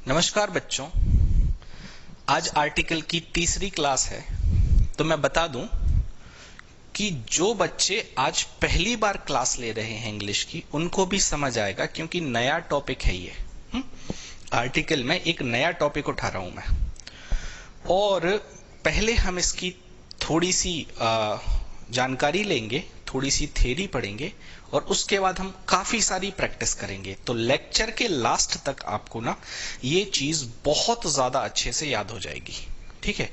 नमस्कार बच्चों। आज आर्टिकल की तीसरी क्लास है। तो मैं बता दूं कि जो बच्चे आज पहली बार क्लास ले रहे हैं इंग्लिश की, उनको भी समझ आएगा, क्योंकि नया टॉपिक है ये। आर्टिकल में एक नया टॉपिक उठा रहा हूं मैं, और पहले हम इसकी थोड़ी सी जानकारी लेंगे, थोड़ी सी थ्योरी पढ़ेंगे, और उसके बाद हम काफी सारी प्रैक्टिस करेंगे। तो लेक्चर के लास्ट तक आपको ना ये चीज बहुत ज्यादा अच्छे से याद हो जाएगी। ठीक है,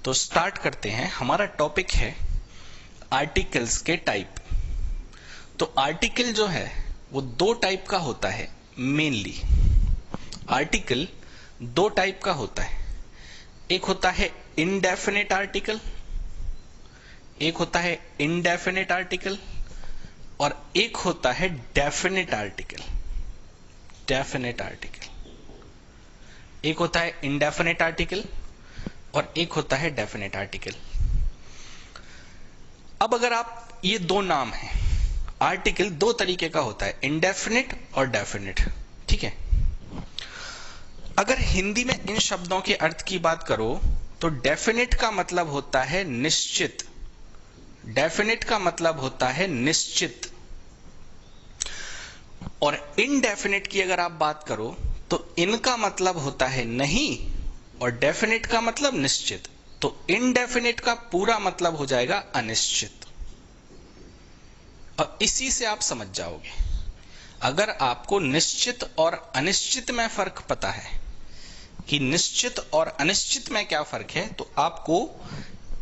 तो स्टार्ट करते हैं। हमारा टॉपिक है आर्टिकल्स के टाइप। तो आर्टिकल जो है वो दो टाइप का होता है मेनली। आर्टिकल दो टाइप का होता है। एक होता है इनडेफिनेट आर्टिकल, एक होता है इनडेफिनेट आर्टिकल, और एक होता है डेफिनेट आर्टिकल। डेफिनेट आर्टिकल एक होता है इनडेफिनेट आर्टिकल, और एक होता है डेफिनेट आर्टिकल। अब अगर आप ये दो नाम हैं, आर्टिकल दो तरीके का होता है, इनडेफिनेट और डेफिनेट। ठीक है, अगर हिंदी में इन शब्दों के अर्थ की बात करो तो डेफिनेट का मतलब होता है निश्चित। डेफिनेट का मतलब होता है निश्चित। और इनडेफिनेट की अगर आप बात करो तो इनका मतलब होता है नहीं, और डेफिनेट का मतलब निश्चित। तो इनडेफिनेट का पूरा मतलब हो जाएगा अनिश्चित। और इसी से आप समझ जाओगे। अगर आपको निश्चित और अनिश्चित में फर्क पता है कि निश्चित और अनिश्चित में क्या फर्क है, तो आपको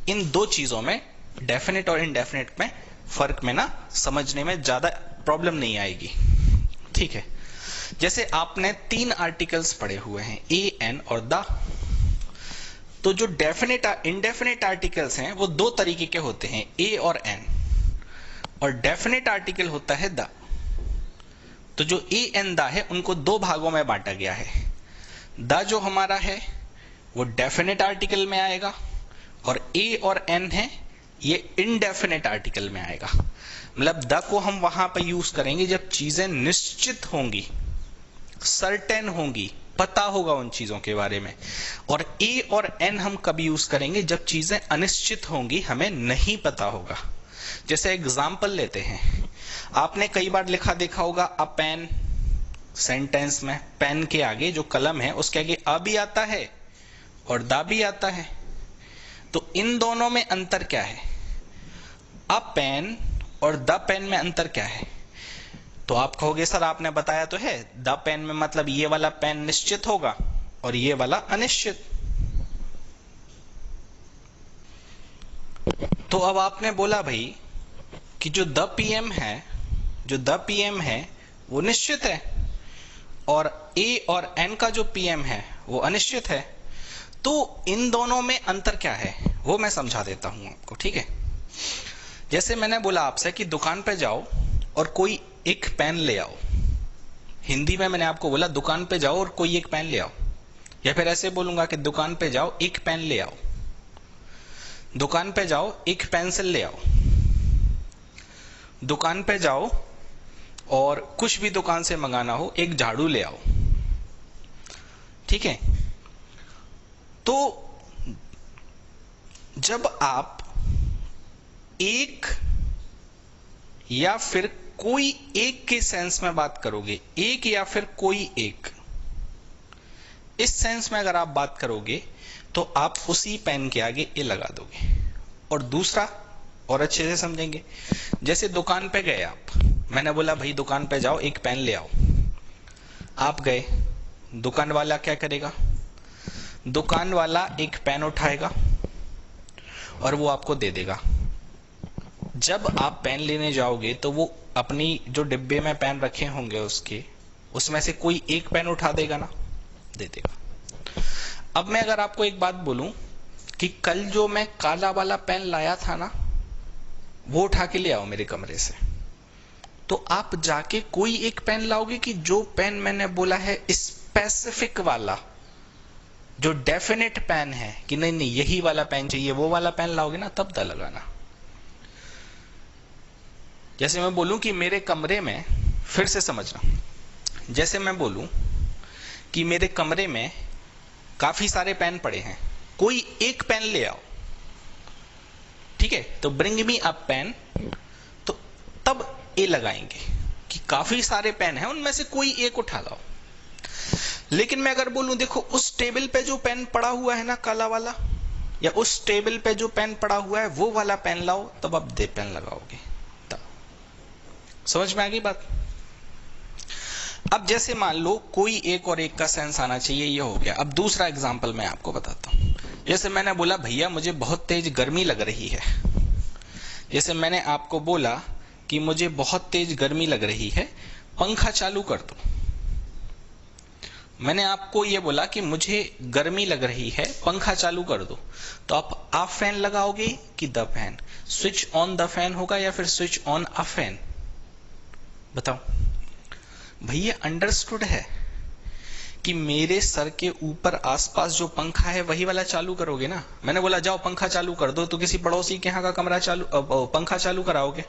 इन दो चीजों में, डेफिनेट और इनडेफिनेट में फर्क में ना समझने में ज्यादा प्रॉब्लम नहीं आएगी। ठीक है, जैसे आपने तीन आर्टिकल्स पढ़े हुए हैं, ए, एन और द। तो जो डेफिनेट इनडेफिनेट आर्टिकल्स हैं वो दो तरीके के होते हैं, ए और एन, और डेफिनेट आर्टिकल होता है द। तो जो ए एन द है उनको दो भागों में बांटा गया है। द जो हमारा है वो डेफिनेट आर्टिकल में आएगा, और ए और एन है ये इनडेफिनेट आर्टिकल में आएगा। मतलब द को हम वहां पर यूज करेंगे जब चीजें निश्चित होंगी, सर्टेन होंगी, पता होगा उन चीजों के बारे में। और ए और एन हम कब यूज करेंगे, जब चीजें अनिश्चित होंगी, हमें नहीं पता होगा। जैसे एग्जाम्पल लेते हैं, आपने कई बार लिखा देखा होगा अ पेन। सेंटेंस में पेन के आगे जो कलम है उसके आगे अ भी आता है और द भी आता है। तो इन दोनों में अंतर क्या है? अ पेन और द पेन में अंतर क्या है? तो आप कहोगे सर आपने बताया तो है, द पेन में मतलब ये वाला पेन निश्चित होगा और ये वाला अनिश्चित। तो अब आपने बोला भाई कि जो द पीएम है, जो द पीएम है वो निश्चित है, और ए और एन का जो पीएम है वो अनिश्चित है। तो इन दोनों में अंतर क्या है वो मैं समझा देता हूं आपको। ठीक है, जैसे मैंने बोला आपसे कि दुकान पे जाओ और कोई एक पेन ले आओ। हिंदी में मैंने आपको बोला दुकान पे जाओ और कोई एक पेन ले आओ, या फिर ऐसे बोलूंगा कि दुकान पे जाओ एक पेन ले आओ, दुकान पे जाओ एक पेंसिल ले आओ, दुकान पे जाओ और कुछ भी दुकान से मंगाना हो, एक झाड़ू ले आओ। ठीक है, तो जब आप एक या फिर कोई एक के सेंस में बात करोगे, एक या फिर कोई एक, इस सेंस में अगर आप बात करोगे तो आप उसी पेन के आगे ए लगा दोगे। और दूसरा और अच्छे से समझेंगे, जैसे दुकान पे गए आप, मैंने बोला भाई दुकान पे जाओ एक पेन ले आओ। आप गए, दुकान वाला क्या करेगा? दुकान वाला एक पेन उठाएगा और वो आपको दे देगा। जब आप पेन लेने जाओगे तो वो अपनी जो डिब्बे में पेन रखे होंगे उसके, उसमें से कोई एक पेन उठा देगा ना, दे देगा। अब मैं अगर आपको एक बात बोलूं कि कल जो मैं काला वाला पेन लाया था ना, वो उठा के ले आओ मेरे कमरे से, तो आप जाके कोई एक पेन लाओगे कि जो पेन मैंने बोला है स्पेसिफिक वाला, जो डेफिनेट पेन है कि नहीं नहीं यही वाला पेन चाहिए, वो वाला पेन लाओगे ना, तब द लगाना। जैसे मैं बोलूं कि मेरे कमरे में, फिर से समझना, जैसे मैं बोलूं कि मेरे कमरे में काफी सारे पेन पड़े हैं, कोई एक पेन ले आओ, ठीक है, तो ब्रिंग मी अ पेन, तो तब ए लगाएंगे कि काफी सारे पेन हैं, उनमें से कोई एक उठा लाओ। लेकिन मैं अगर बोलूं देखो उस टेबल पे जो पेन पड़ा हुआ है ना काला वाला, या उस टेबल पे जो पेन पड़ा हुआ है वो वाला पेन लाओ, तब आप दे पेन लगाओगे। तब समझ में आ गई बात। अब जैसे मान लो कोई एक और एक का सेंस आना चाहिए, ये हो गया। अब दूसरा एग्जांपल मैं आपको बताता हूं। जैसे मैंने बोला भैया मुझे बहुत तेज गर्मी लग रही है, जैसे मैंने आपको बोला कि मुझे बहुत तेज गर्मी लग रही है, पंखा चालू कर दो। मैंने आपको ये बोला कि मुझे गर्मी लग रही है, पंखा चालू कर दो, तो आप फैन लगाओगे कि the fan? Switch on the fan होगा या फिर स्विच ऑन अ फैन? बताओ भैया। अंडरस्टूड है कि मेरे सर के ऊपर आसपास जो पंखा है वही वाला चालू करोगे ना। मैंने बोला जाओ पंखा चालू कर दो, तो किसी पड़ोसी के यहाँ का कमरा पंखा चालू कराओगे,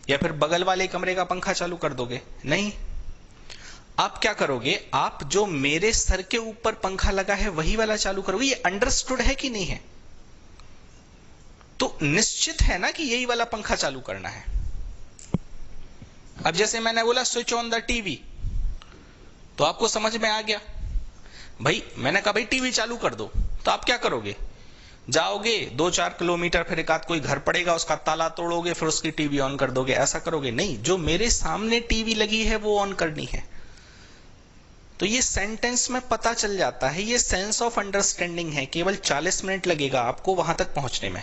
या फिर बगल वाले कमरे का पंखा चालू कर दोगे? नहीं, आप क्या करोगे, आप जो मेरे सर के ऊपर पंखा लगा है वही वाला चालू करोगे। ये अंडरस्टूड है कि नहीं है? तो निश्चित है ना कि यही वाला पंखा चालू करना है। अब जैसे मैंने बोला स्विच ऑन द टीवी, तो आपको समझ में आ गया भाई। मैंने कहा भाई टीवी चालू कर दो, तो आप क्या करोगे, जाओगे 2-4 किलोमीटर, फिर एक आध कोई घर पड़ेगा उसका ताला तोड़ोगे, फिर उसकी टीवी ऑन कर दोगे, ऐसा करोगे? नहीं, जो मेरे सामने टीवी लगी है वो ऑन करनी है। तो ये सेंटेंस में पता चल जाता है, ये सेंस ऑफ अंडरस्टैंडिंग है। केवल 40 मिनट लगेगा आपको वहां तक पहुंचने में।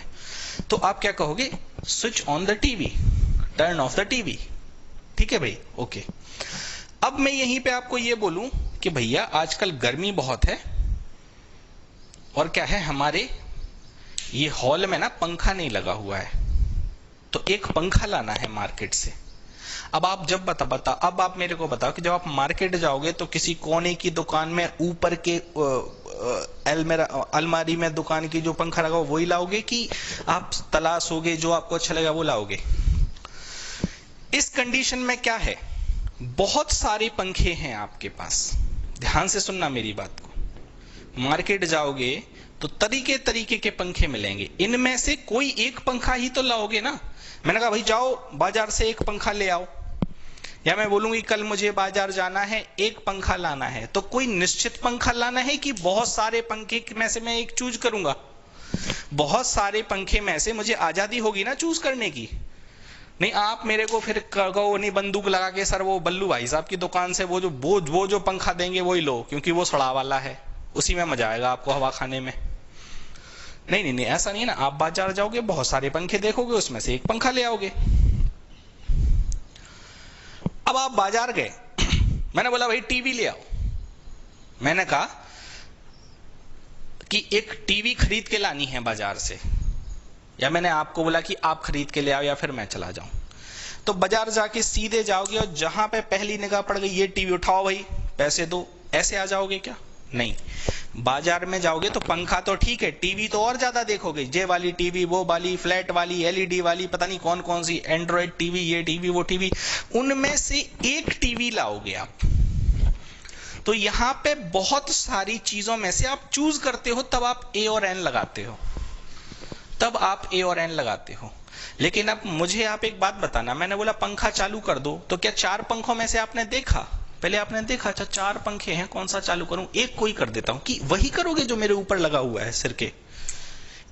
तो आप क्या कहोगे, switch on the TV, turn off the TV. ठीक है भाई, ओके। अब मैं यहीं पे आपको ये बोलूं कि भैया आजकल गर्मी बहुत है, और क्या है, हमारे ये हॉल में ना पंखा नहीं लगा हुआ है, तो एक पंखा लाना है मार्केट से। अब आप जब अब आप मेरे को बताओ कि जब आप मार्केट जाओगे तो किसी कोने की दुकान में ऊपर के अलमारी में दुकान की जो पंखा लगा वही लाओगे, कि आप तलाशोगे जो आपको अच्छा लगा वो लाओगे? इस कंडीशन में क्या है, बहुत सारे पंखे हैं आपके पास। ध्यान से सुनना मेरी बात को। मार्केट जाओगे तो तरीके तरीके के पंखे मिलेंगे, इनमें से कोई एक पंखा ही तो लाओगे ना। मैंने कहा भाई जाओ बाजार से एक पंखा ले आओ, या मैं बोलूंगी कल मुझे बाजार जाना है एक पंखा लाना है, तो कोई निश्चित पंखा लाना है कि बहुत सारे पंखे में से मैं एक चूज करूंगा? बहुत सारे पंखे में से मुझे आजादी होगी ना चूज करने की। नहीं, आप मेरे को फिर कहो नहीं बंदूक लगा के सर वो बल्लू भाई साहब की दुकान से वो जो पंखा देंगे वही लो, क्योंकि वो सड़ा वाला है, उसी में मजा आएगा आपको हवा खाने में। नहीं नहीं नहीं, ऐसा नहीं है ना। आप बाजार जाओगे, बहुत सारे पंखे देखोगे, उसमें से एक पंखा ले आओगे। अब आप बाजार गए, मैंने बोला भाई टीवी ले आओ। मैंने कहा कि एक टीवी खरीद के लानी है बाजार से, या मैंने आपको बोला कि आप खरीद के ले आओ या फिर मैं चला जाऊं। तो बाजार जाके सीधे जाओगे और जहां पे पहली निगाह पड़ गई ये टीवी उठाओ भाई पैसे दो, ऐसे आ जाओगे क्या? नहीं, बाजार में जाओगे तो पंखा तो ठीक है, टीवी तो और ज्यादा देखोगे, ये वाली टीवी, वो वाली, फ्लैट वाली, एलईडी वाली, पता नहीं कौन कौन सी, एंड्रॉइड टीवी, ये टीवी वो टीवी, उनमें से एक टीवी लाओगे आप। तो यहां पे बहुत सारी चीजों में से आप चूज करते हो, तब आप ए और एन लगाते हो, तब आप ए और एन लगाते हो। लेकिन अब मुझे आप एक बात बताना, मैंने बोला पंखा चालू कर दो, तो क्या 4 पंखों में से आपने देखा? पहले आपने देखा अच्छा 4 पंखे हैं, कौन सा चालू करूं? एक कोई कर देता हूं, कि वही करोगे जो मेरे ऊपर लगा हुआ है सिर के?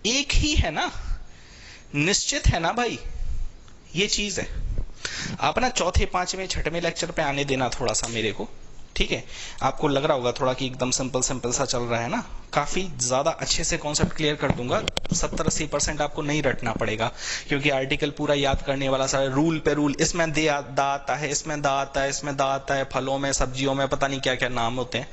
एक ही है ना, निश्चित है ना भाई, ये चीज है। आप ना चौथे, पांचवें, छठवें लेक्चर पे आने देना थोड़ा सा मेरे को, ठीक है? आपको लग रहा होगा थोड़ा कि एकदम सिंपल सिंपल सा चल रहा है ना, काफी ज्यादा अच्छे से कॉन्सेप्ट क्लियर कर दूंगा। 70-80% आपको नहीं रटना पड़ेगा, क्योंकि आर्टिकल पूरा याद करने वाला सारा रूल पे रूल, इसमें दा आता है, इसमें दा आता है, इसमें दा आता है, फलों में, सब्जियों में, पता नहीं क्या क्या नाम होते हैं।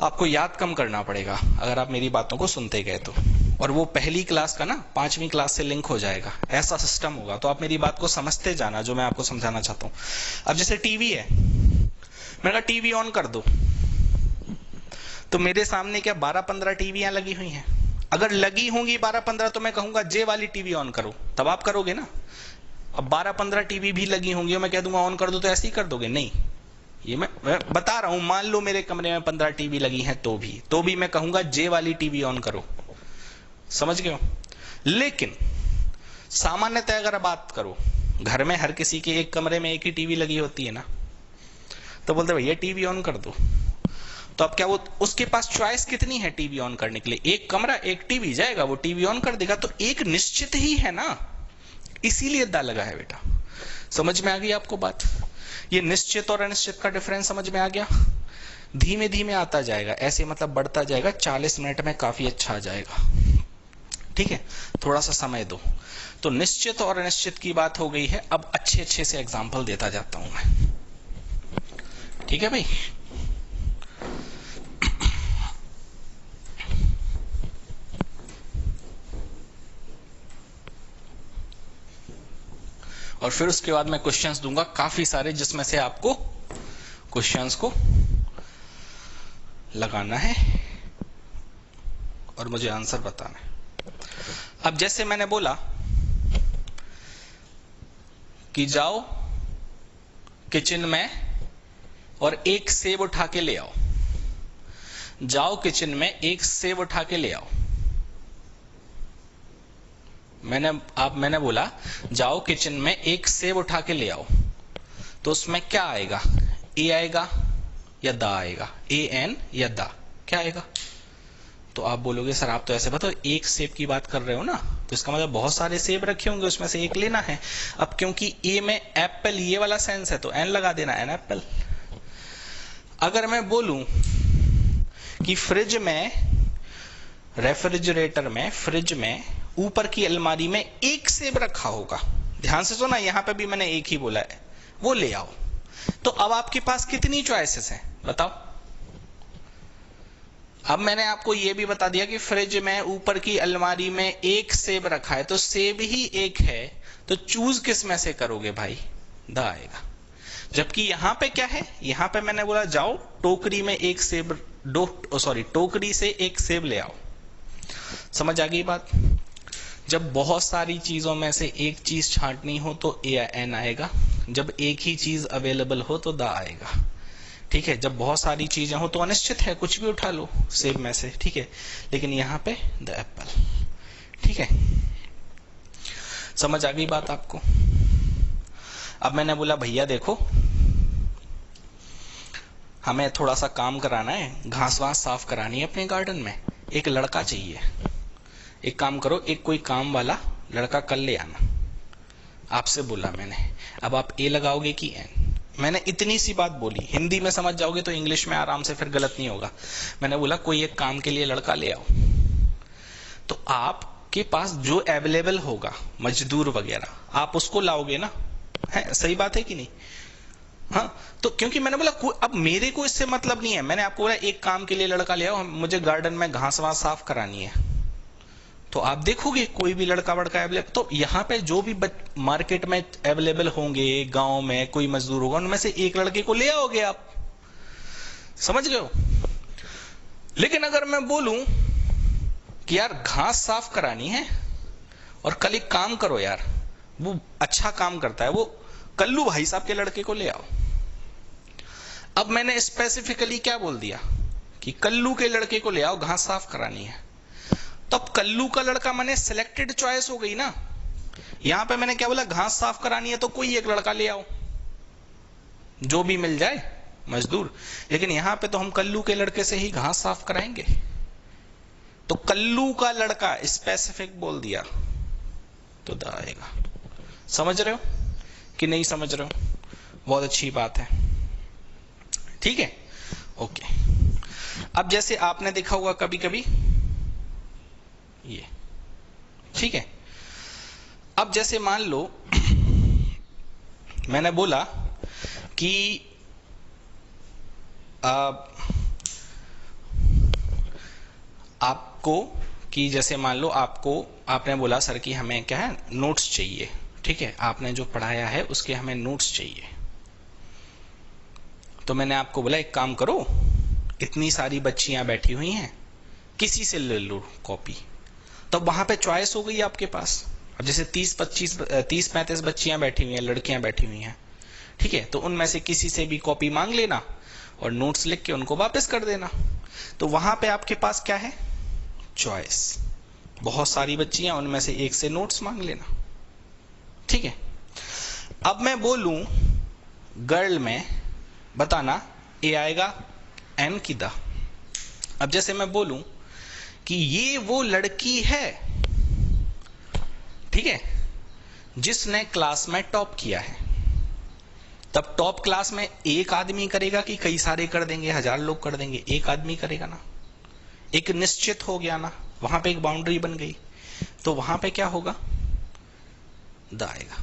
आपको याद कम करना पड़ेगा अगर आप मेरी बातों को सुनते गए तो, और वो पहली क्लास का ना 5वीं क्लास से लिंक हो जाएगा, ऐसा सिस्टम होगा। तो आप मेरी बात को समझते जाना जो मैं आपको समझाना चाहता हूँ। अब जैसे टीवी है, मैंने कहा टीवी ऑन कर दो, तो मेरे सामने क्या 12-15 टीवियां लगी हुई हैं? अगर लगी होंगी 12-15 तो मैं कहूंगा जे वाली टीवी ऑन करो, तब आप करोगे ना। अब 12-15 टीवी भी लगी होंगी और मैं कह दूंगा ऑन कर दो, तो ऐसे ही कर दोगे? नहीं, ये मैं मैं बता रहा हूं, मान लो मेरे कमरे में 15 टीवी लगी हैं तो भी मैं कहूंगा जे वाली टीवी ऑन करो। समझ गए हो? लेकिन सामान्यतः अगर बात करो, घर में हर किसी के एक कमरे में एक ही टीवी लगी होती है ना, तो बोलते भैया टीवी ऑन कर दो। तो अब क्या वो उसके पास चॉइस कितनी है टीवी ऑन करने के लिए? एक कमरा एक टीवी, जाएगा वो टीवी ऑन कर देगा। तो एक निश्चित ही है ना, इसीलिए दा लगा है बेटा। समझ में आ गई आपको बात? ये निश्चित और अनिश्चित का डिफरेंस समझ में आ गया? धीमे धीमे आता जाएगा, ऐसे मतलब बढ़ता जाएगा। 40 मिनट में काफी अच्छा आ जाएगा। ठीक है, थोड़ा सा समय दो। तो निश्चित और अनिश्चित की बात हो गई है। अब अच्छे अच्छे से एग्जाम्पल देता जाता हूं मैं। ठीक है भाई? और फिर उसके बाद मैं क्वेश्चंस दूंगा काफी सारे, जिसमें से आपको क्वेश्चंस को लगाना है और मुझे आंसर बताना है। अब जैसे मैंने बोला कि जाओ किचन में और एक सेब उठा के ले आओ। जाओ किचन में एक सेब उठा के ले आओ। मैंने बोला जाओ किचन में एक सेब उठा के ले आओ, तो उसमें क्या आएगा? ए आएगा या दा आएगा? ए एन या दा, क्या आएगा? तो आप बोलोगे सर आप तो ऐसे बताओ, एक सेब की बात कर रहे हो ना, तो इसका मतलब बहुत सारे सेब रखे होंगे, उसमें से एक लेना है। अब क्योंकि ए में एप्पल ये वाला सेंस है तो एन लगा देना, एन एप्पल। अगर मैं बोलूं कि फ्रिज में, रेफ्रिजरेटर में, फ्रिज में ऊपर की अलमारी में एक सेब रखा होगा, ध्यान से सुना, यहां पे भी मैंने एक ही बोला है, वो ले आओ। तो अब आपके पास कितनी चॉइसेस हैं बताओ? अब मैंने आपको यह भी बता दिया कि फ्रिज में ऊपर की अलमारी में एक सेब रखा है, तो सेब ही एक है, तो चूज किस में से करोगे भाई? दा आएगा। जबकि यहां पे क्या है? यहां पे मैंने बोला जाओ टोकरी में एक सेब, टोकरी से एक सेब ले आओ। समझ आ गई बात? जब बहुत सारी चीजों में से एक चीज छांटनी हो तो ए या एन आएगा। जब एक ही चीज अवेलेबल हो तो दा आएगा। ठीक है, जब बहुत सारी चीजें हो तो अनिश्चित है, कुछ भी उठा लो सेब में से। ठीक है, लेकिन यहां पे द एप्पल। ठीक है, समझ आ गई बात आपको? अब मैंने बोला भैया देखो हमें थोड़ा सा काम कराना है, घास वास साफ करानी है अपने गार्डन में, एक लड़का चाहिए। एक काम करो, एक कोई काम वाला लड़का कल ले आना। आपसे बोला मैंने। अब आप ए लगाओगे कि एन? मैंने इतनी सी बात बोली, हिंदी में समझ जाओगे तो इंग्लिश में आराम से फिर गलत नहीं होगा। मैंने बोला कोई एक काम के लिए लड़का ले आओ, तो आपके पास जो अवेलेबल होगा मजदूर वगैरह आप उसको लाओगे ना, है सही बात है कि नहीं? हाँ, तो क्योंकि मैंने बोला अब मेरे को इससे मतलब नहीं है, मैंने आपको बोला एक काम के लिए लड़का ले आओ, मुझे गार्डन में घास वास साफ करानी है, तो आप देखोगे कोई भी लड़का वड़का अवेलेबल। तो यहां पे जो भी मार्केट में अवेलेबल होंगे, गांव में कोई मजदूर होगा, उनमें से एक लड़के को ले आओगे आप। समझ गए हो? लेकिन अगर मैं बोलूं कि यार घास साफ करानी है और कल एक काम करो यार, वो अच्छा काम करता है, वो कल्लू भाई साहब के लड़के को ले आओ। अब मैंने स्पेसिफिकली क्या बोल दिया कि कल्लू के लड़के को ले आओ, घास साफ करानी है। तो अब कल्लू का लड़का मैंने सिलेक्टेड चॉइस हो गई ना। यहां पे मैंने क्या बोला? घास साफ करानी है तो कोई एक लड़का ले आओ, जो भी मिल जाए मजदूर। लेकिन यहां पे तो हम कल्लू के लड़के से ही घास साफ कराएंगे, तो कल्लू का लड़का स्पेसिफिक बोल दिया तो दा आएगा। समझ रहे हो कि नहीं समझ रहे हो? बहुत अच्छी बात है। ठीक है, ओके। अब जैसे आपने देखा होगा कभी कभी ये, ठीक है। अब जैसे मान लो मैंने बोला कि आपको, कि जैसे मान लो आपने बोला सर कि हमें क्या है, नोट्स चाहिए। ठीक है, आपने जो पढ़ाया है उसके हमें नोट्स चाहिए। तो मैंने आपको बोला एक काम करो, इतनी सारी बच्चियां बैठी हुई हैं, किसी से ले लो कॉपी। तो वहां पे चॉइस हो गई आपके पास। अब जैसे 30-35 बच्चियां बैठी हुई हैं, लड़कियां बैठी हुई हैं, ठीक है, तो उनमें से किसी से भी कॉपी मांग लेना और नोट्स लिख के उनको वापस कर देना। तो वहां पे आपके पास क्या है, चॉइस। बहुत सारी बच्चियां, उनमें से एक से नोट्स मांग लेना, ठीक है। अब मैं बोलूं गर्ल में, बताना ए आएगा एन की द। अब जैसे मैं बोलूं कि ये वो लड़की है, ठीक है, जिसने क्लास में टॉप किया है, तब टॉप क्लास में एक आदमी करेगा कि कई सारे कर देंगे, 1000 लोग कर देंगे? एक आदमी करेगा ना। एक निश्चित हो गया ना, वहां पे एक बाउंड्री बन गई। तो वहां पे क्या होगा, द आएगा।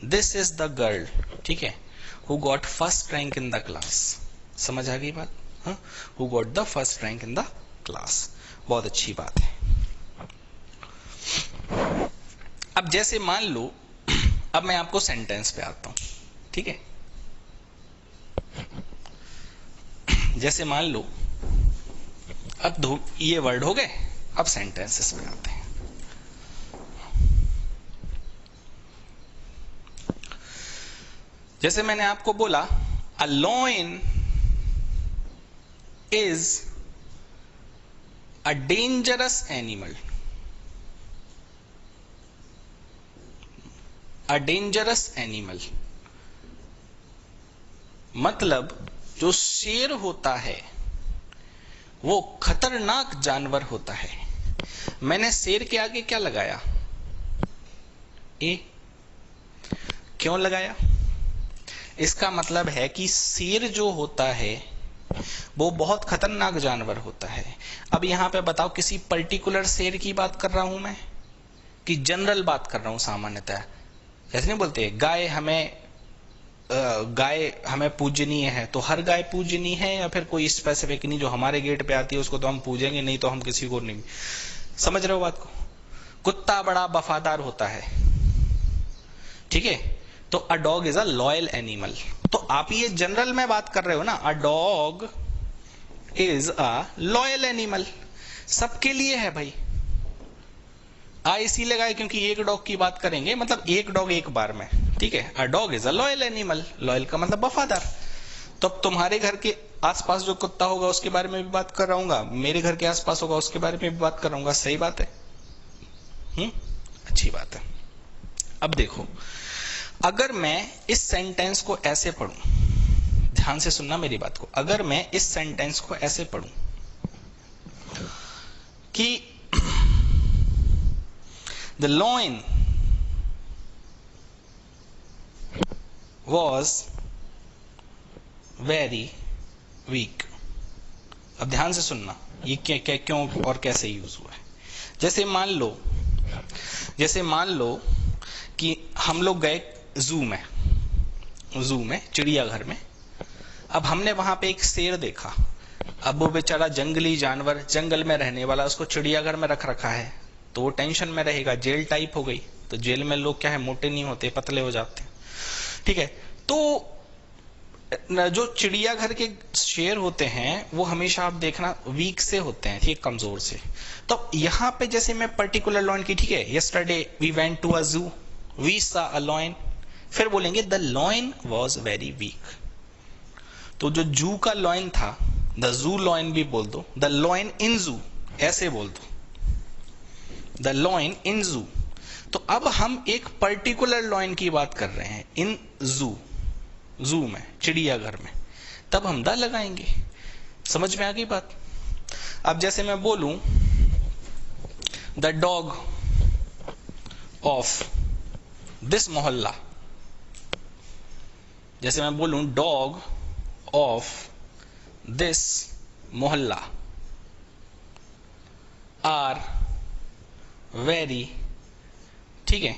दिस इज द गर्ल, ठीक है, who got first rank in the class. समझ आ गई बात? हाँ, who got the first rank in the class. बहुत अच्छी बात है। अब जैसे मान लो, अब मैं आपको सेंटेंस पे आता हूं, ठीक है। जैसे मान लो, अब ये वर्ड हो गए, अब सेंटेंसेस पे आते हैं। जैसे मैंने आपको बोला, a lion is a dangerous animal. A dangerous animal मतलब जो शेर होता है वो खतरनाक जानवर होता है। मैंने शेर के आगे क्या लगाया, ए। क्यों लगाया? इसका मतलब है कि शेर जो होता है वो बहुत खतरनाक जानवर होता है। अब यहां पे बताओ, किसी पर्टिकुलर शेर की बात कर रहा हूं मैं कि जनरल बात कर रहा हूं? सामान्यतः ऐसे नहीं बोलते गाय हमें पूजनीय है, तो हर गाय पूजनीय है, या फिर कोई स्पेसिफिक नहीं, जो हमारे गेट पे आती है उसको तो हम पूजेंगे, नहीं तो हम किसी को नहीं। समझ रहे हो बात को? कुत्ता बड़ा वफादार होता है, ठीक है, तो a dog is a loyal animal. तो आप ये जनरल में बात कर रहे हो ना, a dog is a loyal animal, सबके लिए है भाई। इसी लगाए क्योंकि एक डॉग की बात करेंगे, मतलब एक डॉग एक बार में, ठीक है। A dog is a loyal animal, loyal का मतलब वफादार। तो अब तुम्हारे घर के आसपास जो कुत्ता होगा उसके बारे में भी बात कर रहा हूँ, मेरे घर के आसपास होगा उसके बारे में भी बात कर रहा हूँ। सही बात है, अच्छी बात है। अब देखो, अगर मैं इस सेंटेंस को ऐसे पढ़ूं, ध्यान से सुनना मेरी बात को, अगर मैं इस सेंटेंस को ऐसे पढ़ूं कि The loin was very weak। अब ध्यान से सुनना, ये क्यों और कैसे यूज हुआ है। जैसे मान लो कि हम लोग गए जू में, चिड़ियाघर में। अब हमने वहां पे एक शेर देखा। अब वो बेचारा जंगली जानवर, जंगल में रहने वाला, उसको चिड़ियाघर में रख रखा है, तो वो टेंशन में रहेगा। जेल टाइप हो गई, तो जेल में लोग क्या है, मोटे नहीं होते, पतले हो जाते हैं, ठीक है। तो जो चिड़ियाघर के शेर होते हैं वो हमेशा आप देखना वीक से होते हैं, ठीक, कमजोर से। तो यहां पे जैसे मैं पर्टिकुलर लॉयन की, ठीक है, yesterday we went to a zoo, we saw a lion, फिर बोलेंगे the lion was very weak. तो जो जू का लॉयन था, द जू लॉयन भी बोल दो, द लॉयन इन जू ऐसे बोल दो, द लॉयन इन जू। तो अब हम एक पर्टिकुलर लॉयन की बात कर रहे हैं, इन जू में, चिड़ियाघर में, तब हम द लगाएंगे। समझ में आ गई बात? अब जैसे मैं बोलूं द डॉग ऑफ दिस मोहल्ला, जैसे मैं बोलूं डॉग ऑफ दिस मोहल्ला आर वेरी, ठीक है,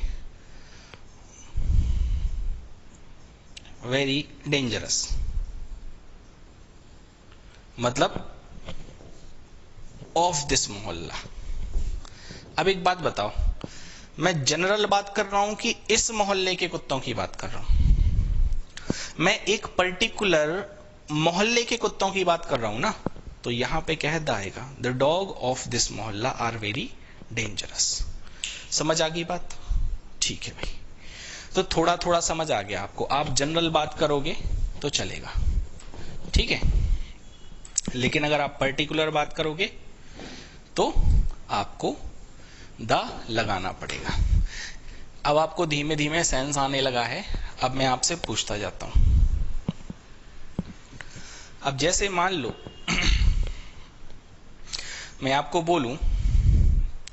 वेरी डेंजरस, मतलब ऑफ दिस मोहल्ला। अब एक बात बताओ, मैं जनरल बात कर रहा हूं कि इस मोहल्ले के कुत्तों की बात कर रहा हूं? मैं एक पर्टिकुलर मोहल्ले के कुत्तों की बात कर रहा हूं ना, तो यहां पे कह आएगा द डॉग ऑफ दिस मोहल्ला आर वेरी डेंजरस। समझ आ गई बात? ठीक है भाई, तो थोड़ा थोड़ा समझ आ गया आपको। आप जनरल बात करोगे तो चलेगा, ठीक है। लेकिन अगर आप पर्टिकुलर बात करोगे तो आपको द लगाना पड़ेगा। अब आपको धीमे धीमे सेंस आने लगा है। अब मैं आपसे पूछता जाता हूं। अब जैसे मान लो मैं आपको बोलूं,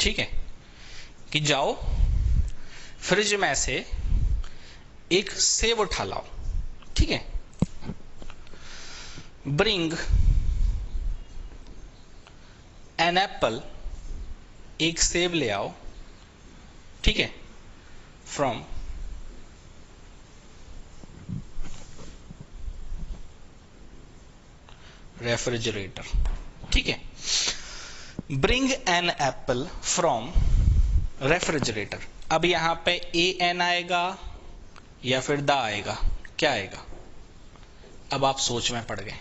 ठीक है, कि जाओ फ्रिज में से एक सेब उठा लाओ, ठीक है, ब्रिंग एन एप्पल, एक सेब ले आओ, ठीक है, फ्रॉम रेफ्रिजरेटर, ठीक है, bring an apple from refrigerator. अब यहां पे ए एन आएगा या फिर द आएगा, क्या आएगा? अब आप सोच में पड़ गए।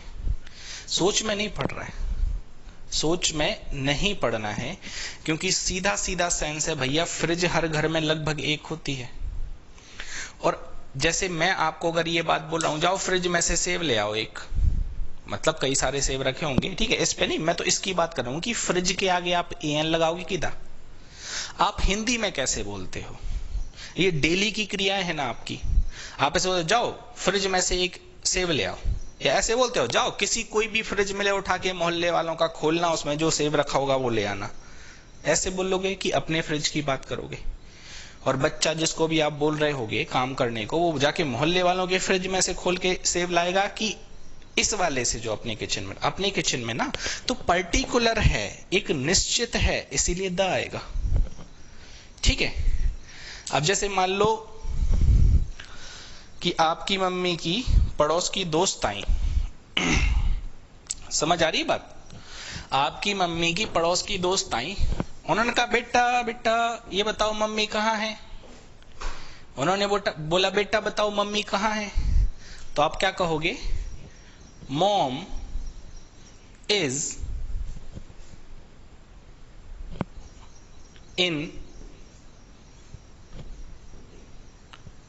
सोच में नहीं पड़ रहा है, सोच में नहीं पड़ना है, क्योंकि सीधा सीधा सेंस है भैया, फ्रिज हर घर में लगभग एक होती है। और जैसे मैं आपको अगर ये बात बोल रहा हूं, जाओ फ्रिज में से सेब ले आओ एक, मतलब कई सारे सेब रखे होंगे, ठीक है, इस पे नहीं, मैं तो इसकी बात कर रहा हूं कि फ्रिज के आगे आप ए एन लगाओगे कि दा? आप हिंदी में कैसे बोलते हो? ये डेली की क्रिया है ना आपकी। आप ऐसे बोलते जाओ फ्रिज में से एक सेब ले आओ, या ऐसे बोलते हो जाओ किसी कोई भी फ्रिज में ले उठा के मोहल्ले वालों का खोलना, उसमें जो सेब रखा होगा वो ले आना, ऐसे बोलोगे कि अपने फ्रिज की बात करोगे? और बच्चा जिसको भी आप बोल रहे होगे काम करने को, वो जाके मोहल्ले वालों के फ्रिज में से खोल के सेब लाएगा कि इस वाले से जो अपने किचन में? अपने किचन में ना। तो पर्टिकुलर है, एक निश्चित है, इसीलिए द आएगा, ठीक है। अब जैसे मान लो कि आपकी मम्मी की पड़ोस की दोस्त आई, समझ आ रही बात? आपकी मम्मी की पड़ोस की दोस्त आई, उन्होंने कहा बेटा बेटा ये बताओ मम्मी कहाँ है? उन्होंने बोला बेटा बताओ मम्मी कहाँ है? तो आप क्या कहोगे? Mom is in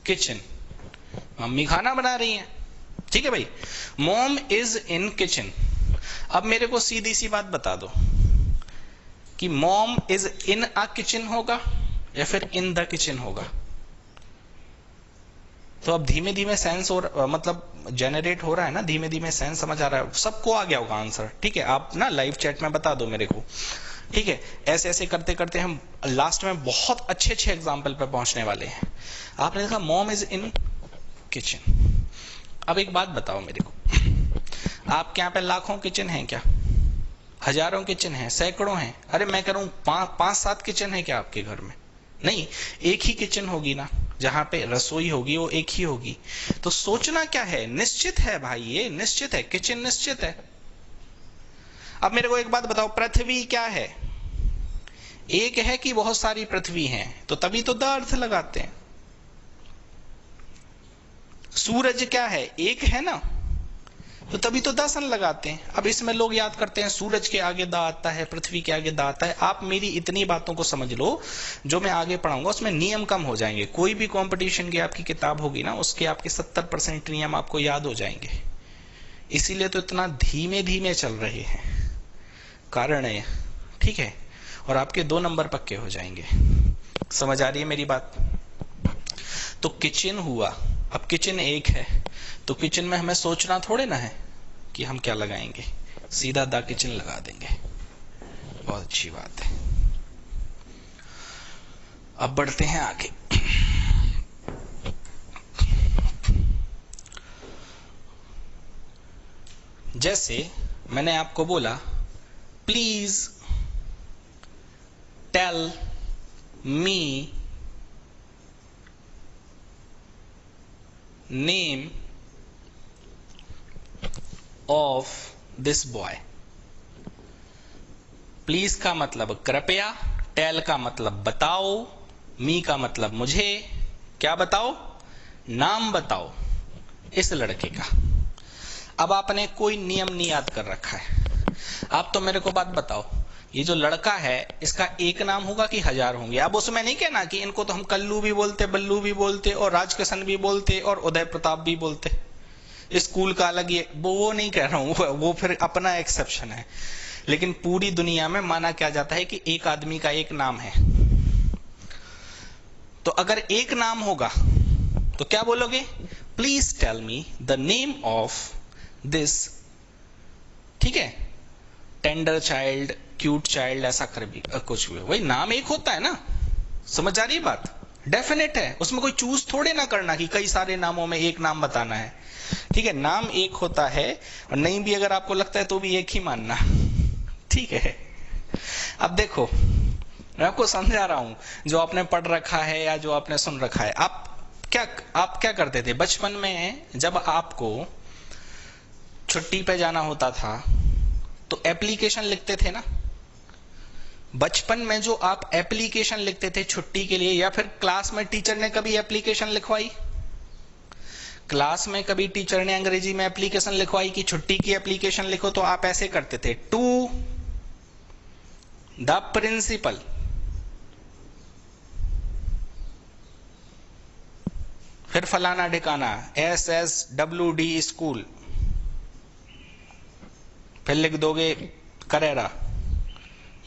kitchen. Mummy खाना बना रही हैं, ठीक है भाई, मॉम इज इन किचन। अब मेरे को सीधी सी बात बता दो कि mom is in a kitchen होगा या फिर इन द किचन होगा? तो अब धीमे धीमे सेंस और मतलब जनरेट हो रहा है ना, धीमे धीमे सेंस समझ आ रहा है, सबको आ गया होगा आंसर, ठीक है। आप ना लाइव चैट में बता दो मेरे को, ठीक है। ऐसे ऐसे करते करते हम लास्ट में बहुत अच्छे अच्छे एग्जाम्पल पे पहुंचने वाले हैं। आपने देखा मॉम इज इन किचन। अब एक बात बताओ मेरे को, आपके यहाँ पे लाखों किचन हैं क्या? हजारों किचन हैं, सैकड़ों हैं? अरे मैं कह रहा हूं 5-7 किचन है क्या आपके घर में? नहीं, एक ही किचन होगी ना, जहां पे रसोई होगी वो एक ही होगी। तो सोचना क्या है? निश्चित है भाई, ये निश्चित है, किचन निश्चित है। अब मेरे को एक बात बताओ, पृथ्वी क्या है? एक है कि बहुत सारी पृथ्वी हैं? तो तभी तो द अर्थ लगाते हैं। सूरज क्या है? एक है ना, तो तभी तो द सन लगाते हैं। अब इसमें लोग याद करते हैं सूरज के आगे द आता है, पृथ्वी के आगे द आता है। आप मेरी इतनी बातों को समझ लो, जो मैं आगे पढ़ाऊंगा उसमें नियम कम हो जाएंगे। कोई भी कंपटीशन की आपकी किताब होगी ना, उसके आपके 70% नियम आपको याद हो जाएंगे। इसीलिए तो इतना धीमे धीमे चल रहे हैं, कारण है, ठीक है। और आपके 2 नंबर पक्के हो जाएंगे। समझ आ रही है मेरी बात? तो किचन हुआ। अब किचन एक है, तो किचन में हमें सोचना थोड़े ना है कि हम क्या लगाएंगे, सीधा द किचन लगा देंगे। बहुत अच्छी बात है। अब बढ़ते हैं आगे। जैसे मैंने आपको बोला, please tell me name of this boy. Please का मतलब कृपया, टेल का मतलब बताओ, मी का मतलब मुझे, क्या बताओ? नाम बताओ इस लड़के का। अब आपने कोई नियम नहीं याद कर रखा है। आप तो मेरे को बात बताओ, ये जो लड़का है इसका एक नाम होगा कि 1000 होंगे? अब उसमें नहीं कहना कि इनको तो हम कल्लू भी बोलते, बल्लू भी बोलते और राजकिशन भी बोलते और उदय प्रताप भी बोलते। स्कूल का अलग ही, वो नहीं कह रहा हूं, वो फिर अपना एक्सेप्शन है। लेकिन पूरी दुनिया में माना क्या जाता है कि एक आदमी का एक नाम है। तो अगर एक नाम होगा तो क्या बोलोगे? Please tell me the name of this, ठीक है, टेंडर चाइल्ड, क्यूट चाइल्ड, ऐसा कर भी कुछ भी, वही नाम एक होता है ना। समझ आ रही है बात? डेफिनेट है, उसमें कोई चूज थोड़े ना करना कि कई सारे नामों में एक नाम बताना है। ठीक है, नाम एक होता है, और नहीं भी अगर आपको लगता है तो भी एक ही मानना। ठीक है, अब देखो मैं आपको समझा रहा हूं, जो आपने पढ़ रखा है या जो आपने सुन रखा है। आप क्या करते थे बचपन में? जब आपको छुट्टी पे जाना होता था तो एप्लीकेशन लिखते थे ना। बचपन में जो आप एप्लीकेशन लिखते थे छुट्टी के लिए, या फिर क्लास में टीचर ने कभी एप्लीकेशन लिखवाई? क्लास में कभी टीचर ने अंग्रेजी में एप्लीकेशन लिखवाई कि छुट्टी की एप्लीकेशन लिखो? तो आप ऐसे करते थे, टू द प्रिंसिपल, फिर फलाना ठिकाना, SSWD स्कूल, फिर लिख दोगे करेरा।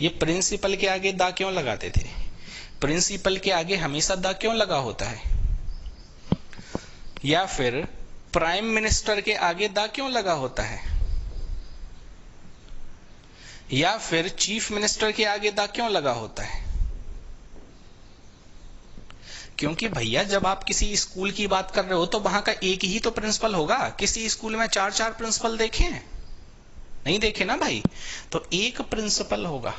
ये प्रिंसिपल के आगे दा क्यों लगाते थे? प्रिंसिपल के आगे हमेशा दा क्यों लगा होता है? या फिर प्राइम मिनिस्टर के आगे दा क्यों लगा होता है? या फिर चीफ मिनिस्टर के आगे दा क्यों लगा होता है? क्योंकि भैया जब आप किसी स्कूल की बात कर रहे हो तो वहां का एक ही तो प्रिंसिपल होगा। किसी स्कूल में 4-4 प्रिंसिपल देखे हैं? नहीं देखे ना भाई। तो एक प्रिंसिपल होगा।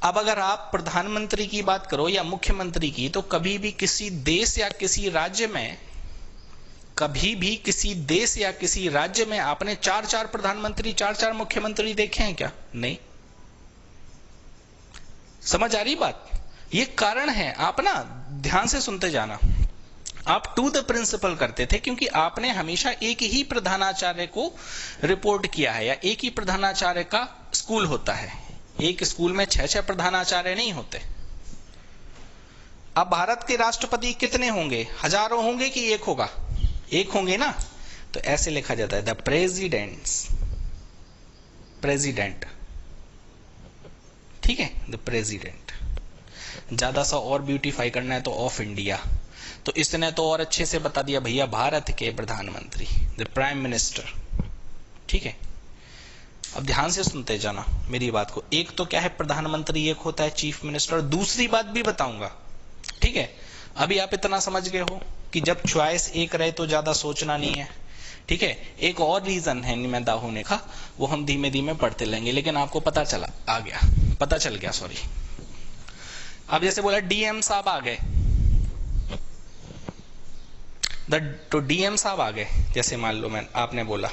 अब अगर आप प्रधानमंत्री की बात करो या मुख्यमंत्री की, तो कभी भी किसी देश या किसी राज्य में, कभी भी किसी देश या किसी राज्य में आपने 4-4 प्रधानमंत्री, 4-4 मुख्यमंत्री देखे हैं क्या? नहीं। समझ आ रही बात? ये कारण है, आप ना ध्यान से सुनते जाना। आप टू द प्रिंसिपल करते थे क्योंकि आपने हमेशा एक ही प्रधानाचार्य को रिपोर्ट किया है, या एक ही प्रधानाचार्य का स्कूल होता है। एक स्कूल में 6-6 प्रधानाचार्य नहीं होते। अब भारत के राष्ट्रपति कितने होंगे? हजारों होंगे कि एक होगा? एक होंगे ना। तो ऐसे लिखा जाता है द प्रेसिडेंट्स, प्रेसिडेंट, ठीक है, द प्रेसिडेंट। ज्यादा सा और ब्यूटीफाई करना है तो ऑफ इंडिया, तो इसने तो और अच्छे से बता दिया भैया, भारत के प्रधानमंत्री, द प्राइम मिनिस्टर। ठीक है, अब ध्यान से सुनते जाना मेरी बात को। एक तो क्या है, प्रधानमंत्री एक होता है, चीफ मिनिस्टर। दूसरी बात भी बताऊंगा, ठीक है। अभी आप इतना समझ गए हो कि जब चॉइस एक रहे तो ज्यादा सोचना नहीं है, ठीक है। एक और रीजन है निमेदा होने का, वो हम धीमे धीमे पढ़ते लेंगे, लेकिन आपको पता चल गया सॉरी। अब जैसे बोला डीएम साहब आ गए, तो डीएम साहब आ गए, जैसे मान लो आपने बोला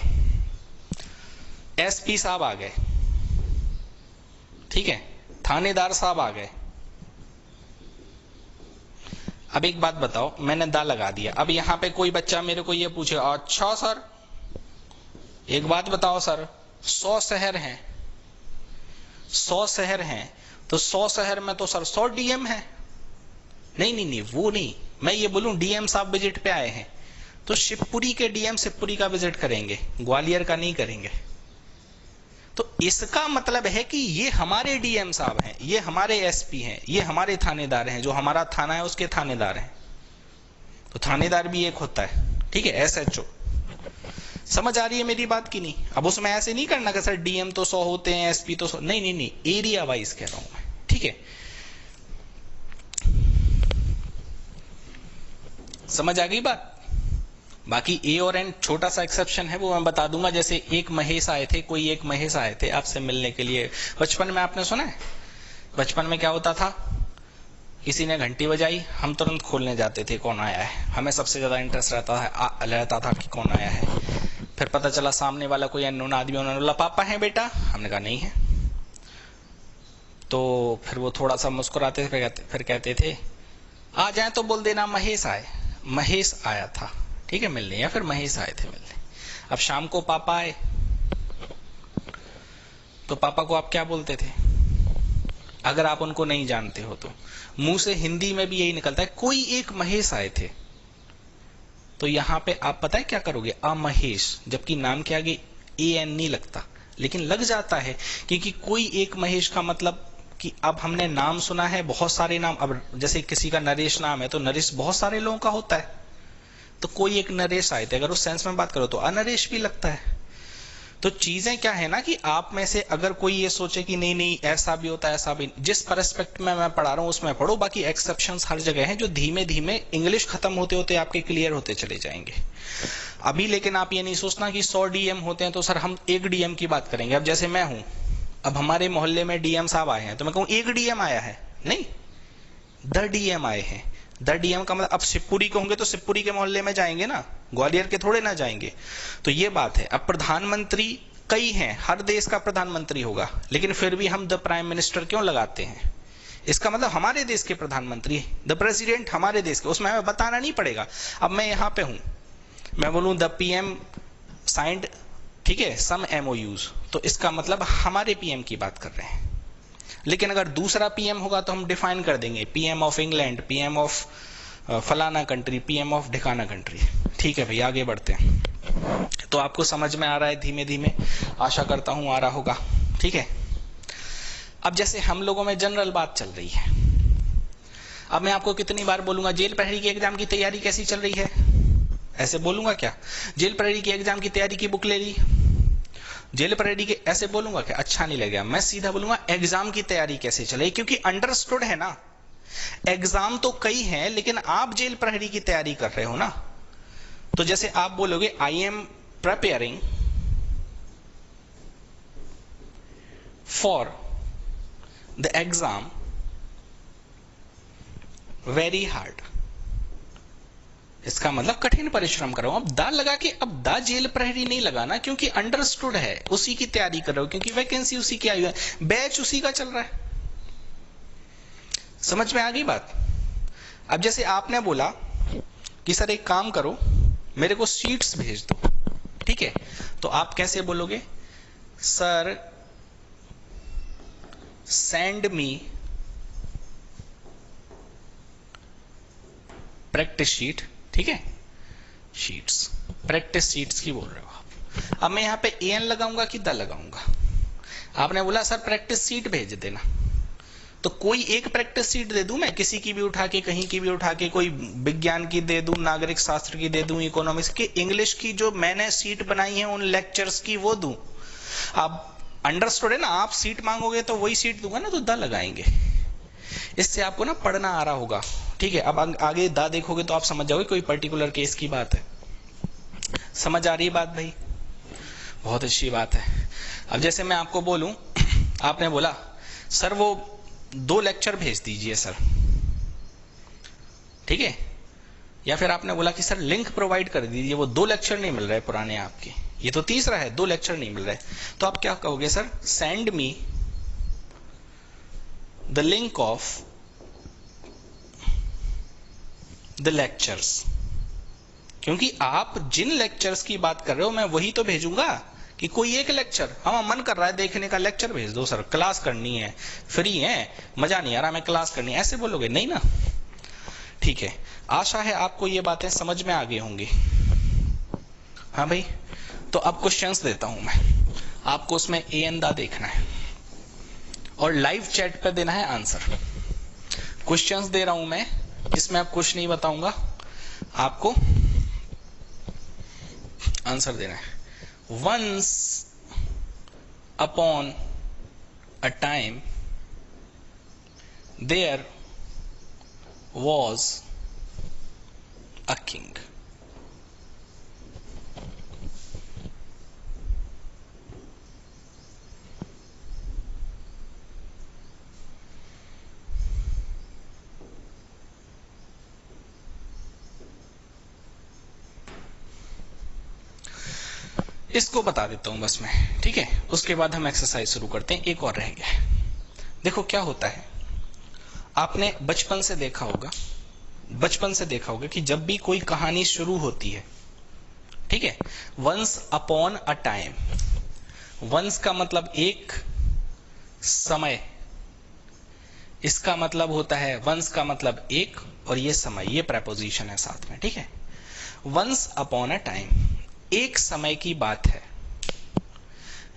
एसपी साहब आ गए, ठीक है, थानेदार साहब आ गए। अब एक बात बताओ, मैंने दा लगा दिया। अब यहां पे कोई बच्चा मेरे को ये पूछे, अच्छा सर एक बात बताओ सर, 100 शहर हैं, 100 शहर हैं, तो 100 शहर में तो सर 100 डीएम है। नहीं, वो नहीं, मैं ये बोलूं डीएम साहब विजिट पे आए हैं तो शिवपुरी के डीएम शिवपुरी का विजिट करेंगे, ग्वालियर का नहीं करेंगे। तो इसका मतलब है कि ये हमारे डीएम साहब हैं, ये हमारे एसपी हैं, ये हमारे थानेदार हैं, जो हमारा थाना है उसके थानेदार हैं। तो थानेदार भी एक होता है, ठीक है, एसएचओ। समझ आ रही है मेरी बात की नहीं? अब उसमें ऐसे नहीं करना कि सर डीएम तो 100 होते हैं, एसपी तो 100, नहीं, एरिया वाइज कह रहा हूं मैं, ठीक है। समझ आ गई बात? बाकी ए और एन छोटा सा एक्सेप्शन है, वो मैं बता दूंगा। जैसे एक महेश आए थे आपसे मिलने के लिए। बचपन में आपने सुना है, बचपन में क्या होता था, किसी ने घंटी बजाई, हम तुरंत खोलने जाते थे कौन आया है। हमें सबसे ज्यादा इंटरेस्ट रहता था कि कौन आया है। फिर पता चला सामने वाला कोई अननोन आदमी, उन्होंने बोला पापा है बेटा, हमने कहा नहीं है। तो फिर वो थोड़ा सा मुस्कुराते थे, फिर कहते थे आ जाए तो बोल देना महेश आया था, ठीक है, मिलने, या फिर महेश आए थे मिलने। अब शाम को पापा आए तो पापा को आप क्या बोलते थे? अगर आप उनको नहीं जानते हो तो मुंह से हिंदी में भी यही निकलता है, कोई एक महेश आए थे। तो यहां पे आप पता है क्या करोगे, अमहेश, जबकि नाम के आगे ए एन नहीं लगता, लेकिन लग जाता है क्योंकि कोई एक महेश का मतलब कि अब हमने नाम सुना है, बहुत सारे नाम, अब जैसे किसी का नरेश नाम है तो नरेश बहुत सारे लोगों का होता है, तो कोई एक नरेश आए थे, अगर उस सेंस में बात करो तो अनरेश भी लगता है। तो चीजें क्या है ना कि आप में से अगर कोई ये सोचे कि नहीं नहीं ऐसा भी होता है ऐसा भी, जिस परस्पेक्ट में मैं पढ़ा रहा हूं उसमें पढ़ो, बाकी एक्सेप्शंस हर जगह हैं जो धीमे धीमे इंग्लिश खत्म होते होते आपके क्लियर होते चले जाएंगे। अभी लेकिन आप ये नहीं सोचना कि 100 डीएम होते हैं तो सर हम एक डीएम की बात करेंगे। अब जैसे मैं हूं, अब हमारे मोहल्ले में डीएम साहब आए हैं तो मैं कहूं एक डीएम आया है, नहीं, द डीएम आए हैं। द डीएम का मतलब अब शिवपुरी के होंगे तो शिवपुरी के मोहल्ले में जाएंगे ना, ग्वालियर के थोड़े ना जाएंगे। तो ये बात है। अब प्रधानमंत्री कई हैं, हर देश का प्रधानमंत्री होगा, लेकिन फिर भी हम द प्राइम मिनिस्टर क्यों लगाते हैं? इसका मतलब हमारे देश के प्रधानमंत्री, द प्रेसिडेंट हमारे देश के, उसमें हमें बताना नहीं पड़ेगा। अब मैं यहां पे हूं, मैं बोलूं द पीएम साइंड, ठीक है, सम एमओयूज, तो इसका मतलब हमारे पीएम की बात कर रहे हैं। लेकिन अगर दूसरा पीएम होगा तो हम डिफाइन कर देंगे, PM of England, PM of फलाना कंट्री, पीएम ऑफ ढिकाना कंट्री। ठीक है भाई, आगे बढ़ते हैं। तो आपको समझ में आ रहा है धीमे धीमे, आशा करता हूं आ रहा होगा। ठीक है, अब जैसे हम लोगों में जनरल बात चल रही है, अब मैं आपको कितनी बार बोलूंगा जेल प्रहरी के एग्जाम की तैयारी कैसी चल रही है? ऐसे बोलूंगा क्या? जेल प्रहरी के एग्जाम की तैयारी की बुक ले ली, जेल प्रहरी के, ऐसे बोलूंगा क्या? अच्छा नहीं लगेगा। मैं सीधा बोलूंगा एग्जाम की तैयारी कैसे चले, क्योंकि अंडरस्टूड है ना, एग्जाम तो कई हैं लेकिन आप जेल प्रहरी की तैयारी कर रहे हो ना। तो जैसे आप बोलोगे I am preparing for the exam very hard, इसका मतलब कठिन परिश्रम करो। अब दा लगा के, अब दा जेल प्रहरी नहीं लगाना, क्योंकि अंडरस्टूड है, उसी की तैयारी कर रहे हो, क्योंकि वैकेंसी उसी की आई है, बैच उसी का चल रहा है। समझ में आ गई बात? अब जैसे आपने बोला कि सर एक काम करो, मेरे को शीट्स भेज दो, ठीक है, तो आप कैसे बोलोगे? Sir send me practice sheet, ठीक है, शीट्स, प्रैक्टिस शीट्स की बोल रहे हो आप। अब मैं यहां पे एन लगाऊंगा कि द लगाऊंगा? आपने बोला सर प्रैक्टिस शीट भेज देना, तो कोई एक प्रैक्टिस शीट दे दूं मैं, किसी की भी उठा के, कहीं की भी उठा के, कोई विज्ञान की दे दूं, नागरिक शास्त्र की दे दूं, इकोनॉमिक्स की, इंग्लिश की जो मैंने सीट बनाई है उन लेक्चर्स की वो दूं? आप अंडरस्टूड है ना, आप सीट मांगोगे तो वही सीट दूंगा ना, तो द लगाएंगे। इससे आपको ना पढ़ना आ रहा होगा। ठीक है, अब आगे दा देखोगे तो आप समझ जाओगे कोई पर्टिकुलर केस की बात है। समझ आ रही है बात भाई? बहुत अच्छी बात है। अब जैसे मैं आपको बोलूं, आपने बोला सर वो 2 लेक्चर भेज दीजिए सर, ठीक है, या फिर आपने बोला कि सर लिंक प्रोवाइड कर दीजिए, वो 2 लेक्चर नहीं मिल रहे पुराने आपके, ये तो तीसरा है, 2 लेक्चर नहीं मिल रहे, तो आप क्या कहोगे? Sir send me the link of the lectures, क्योंकि आप जिन लेक्चर्स की बात कर रहे हो मैं वही तो भेजूंगा, कि कोई एक लेक्चर, हाँ मन कर रहा है देखने का, लेक्चर भेज दो सर, क्लास करनी है, फ्री है, मजा नहीं आ रहा, मैं क्लास करनी है, ऐसे बोलोगे नहीं ना? ठीक है, आशा है आपको ये बातें समझ में आ गई होंगी। हाँ भाई, तो अब क्वेश्चंस देता हूं मैं आपको, उसमें ए एन दा देखना है और लाइव चैट पे देना है आंसर। क्वेश्चंस दे रहा हूं मैं, इसमें अब कुछ नहीं बताऊंगा, आपको आंसर देना है। Once upon a time there was a king. इसको बता देता हूं बस मैं, ठीक है, उसके बाद हम एक्सरसाइज शुरू करते हैं। एक और रह गया है। देखो क्या होता है, आपने बचपन से देखा होगा कि जब भी कोई कहानी शुरू होती है, ठीक है, once upon a time, once का मतलब एक, समय इसका मतलब होता है, वंस का मतलब एक, और ये समय, ये प्रेपोजिशन है साथ में, ठीक है। वंस अपॉन अ टाइम, एक समय की बात है,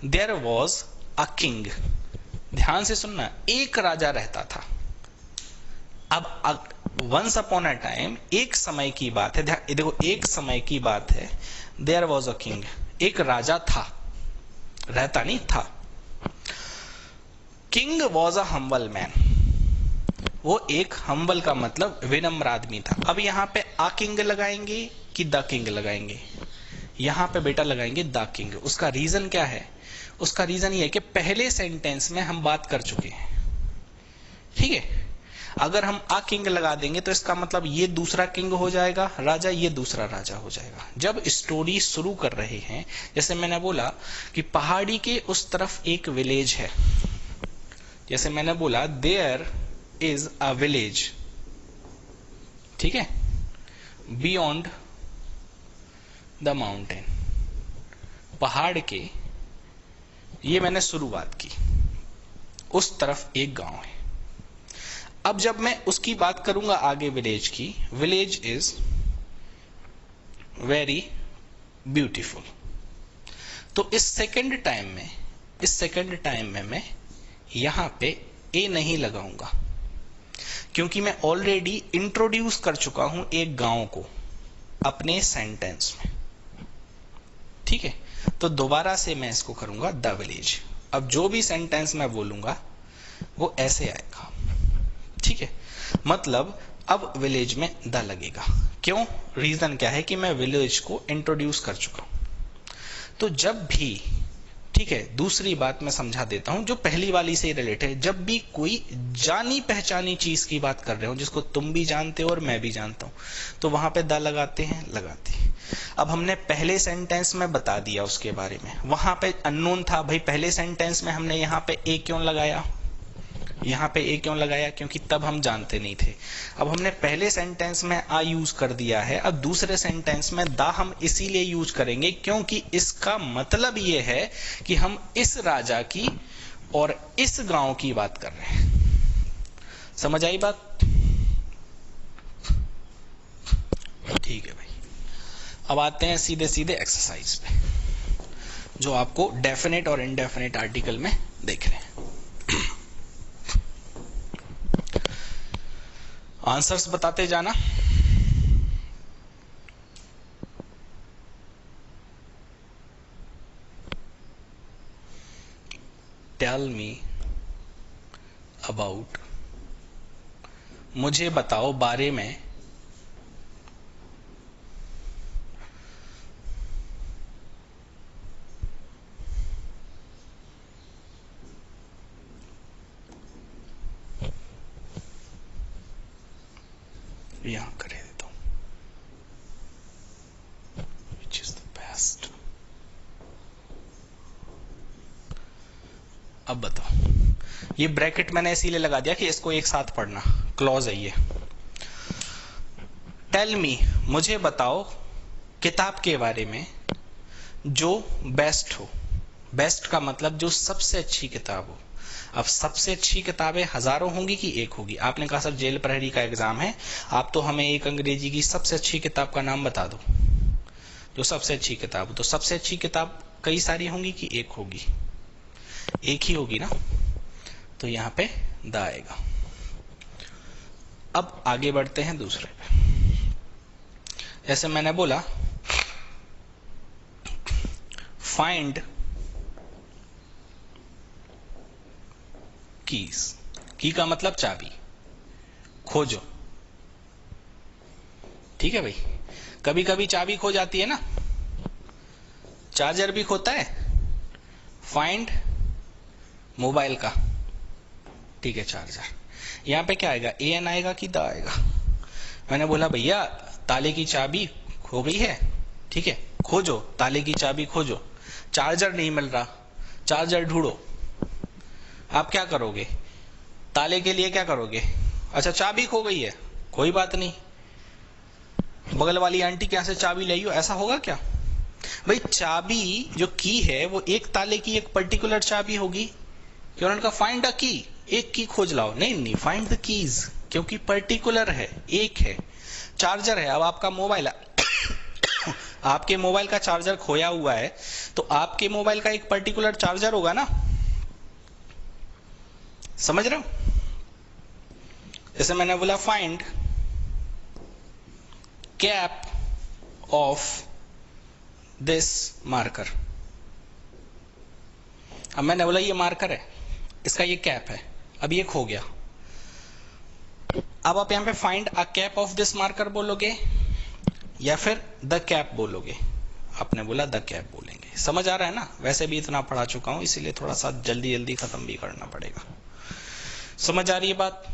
देयर वॉज अ किंग, ध्यान से सुनना, एक राजा रहता था। अब वंस अपॉन अ टाइम, एक समय की बात है, देखो एक समय की बात है, देयर वॉज अ किंग, एक राजा था, रहता नहीं था। King was a humble man, वो एक हम्बल का मतलब विनम्र आदमी था। अब यहां पे आ किंग लगाएंगे कि द किंग लगाएंगे? यहां पे बेटा लगाएंगे द किंग। उसका रीजन क्या है? उसका रीजन ये है कि पहले सेंटेंस में हम बात कर चुके हैं, ठीक है। अगर हम आ किंग लगा देंगे तो इसका मतलब ये दूसरा किंग हो जाएगा राजा, ये दूसरा राजा हो जाएगा। जब स्टोरी शुरू कर रहे हैं, जैसे मैंने बोला कि पहाड़ी के उस तरफ एक विलेज है, जैसे मैंने बोला देयर इज अ विलेज, ठीक है, बियॉन्ड द माउंटेन, पहाड़ के, ये मैंने शुरुआत की, उस तरफ एक गांव है। अब जब मैं उसकी बात करूंगा आगे विलेज की, विलेज इज वेरी ब्यूटीफुल, तो इस सेकंड टाइम में मैं यहां पे ए नहीं लगाऊंगा, क्योंकि मैं ऑलरेडी इंट्रोड्यूस कर चुका हूं एक गांव को अपने सेंटेंस में, ठीक है। तो दोबारा से मैं इसको करूंगा द विलेज। अब जो भी सेंटेंस मैं बोलूंगा वो ऐसे आएगा, ठीक है। मतलब अब विलेज में द लगेगा, क्यों? रीजन क्या है कि मैं विलेज को इंट्रोड्यूस कर चुका हूं। तो जब भी, ठीक है, दूसरी बात मैं समझा देता हूं जो पहली वाली से रिलेटेड है, जब भी कोई जानी पहचानी चीज की बात कर रहे हो जिसको तुम भी जानते हो और मैं भी जानता हूं, तो वहां पे द लगाते हैं, लगाते हैं। अब हमने पहले सेंटेंस में बता दिया उसके बारे में, वहां पे अननोन था भाई, पहले सेंटेंस में हमने यहां पे ए क्यों लगाया, यहां पे ए क्यों लगाया? क्योंकि तब हम जानते नहीं थे। अब हमने पहले सेंटेंस में आ यूज कर दिया है, अब दूसरे सेंटेंस में दा हम इसीलिए यूज करेंगे क्योंकि इसका मतलब ये है कि हम इस राजा की और इस गांव की बात कर रहे हैं। समझ आई बात? ठीक है भाई, अब आते हैं सीधे सीधे एक्सरसाइज पे, जो आपको डेफिनेट और इनडेफिनेट आर्टिकल में देख रहे हैं। आंसर्स बताते जाना। टेल मी अबाउट, मुझे बताओ बारे में, यहां कर देता हूं, विच इज द बेस्ट। अब बताओ, ये ब्रैकेट मैंने इसीलिए लगा दिया कि इसको एक साथ पढ़ना, क्लॉज है ये। टेल मी, मुझे बताओ किताब के बारे में जो बेस्ट हो, बेस्ट का मतलब जो सबसे अच्छी किताब हो। अब सबसे अच्छी किताबें हजारों होंगी कि एक होगी? आपने कहा सर जेल प्रहरी का एग्जाम है, आप तो हमें एक अंग्रेजी की सबसे अच्छी किताब का नाम बता दो, जो सबसे अच्छी किताब हो। तो सबसे अच्छी किताब कई सारी होंगी कि एक होगी? एक ही होगी ना, तो यहां पे द आएगा। अब आगे बढ़ते हैं दूसरे पे। जैसे मैंने बोला फाइंड कीज, की का मतलब चाबी, खोजो, ठीक है भाई। कभी कभी चाबी खो जाती है ना, चार्जर भी खोता है। फाइंड मोबाइल का, ठीक है, चार्जर। यहां पे क्या आएगा? ए एन आएगा कि द आएगा? मैंने बोला भैया ताले की चाबी खो गई है, ठीक है, खोजो, ताले की चाबी खोजो, चार्जर नहीं मिल रहा, चार्जर ढूंढो। आप क्या करोगे? ताले के लिए क्या करोगे? अच्छा चाबी खो गई है, कोई बात नहीं, बगल वाली आंटी के यहां से चाबी ले आइयो, ऐसा होगा क्या? भाई चाबी जो की है वो एक ताले की एक पर्टिकुलर चाबी होगी, कि उन्होंने कहा फाइंड अ की, एक की खोज लाओ। नहीं नहीं, फाइंड द कीज, क्योंकि पर्टिकुलर है, एक है। चार्जर है, अब आपका मोबाइल आपके मोबाइल का चार्जर खोया हुआ है तो आपके मोबाइल का एक पर्टिकुलर चार्जर होगा ना, समझ रहे हो? जैसे मैंने बोला find cap of this marker. अब मैंने बोला ये मार्कर है, इसका ये कैप है, अब ये खो गया। अब आप यहां पे find a cap of this marker बोलोगे या फिर द कैप बोलोगे? आपने बोला द कैप बोलेंगे। समझ आ रहा है ना? वैसे भी इतना पढ़ा चुका हूं इसीलिए थोड़ा सा जल्दी जल्दी खत्म भी करना पड़ेगा। समझ आ रही है बात?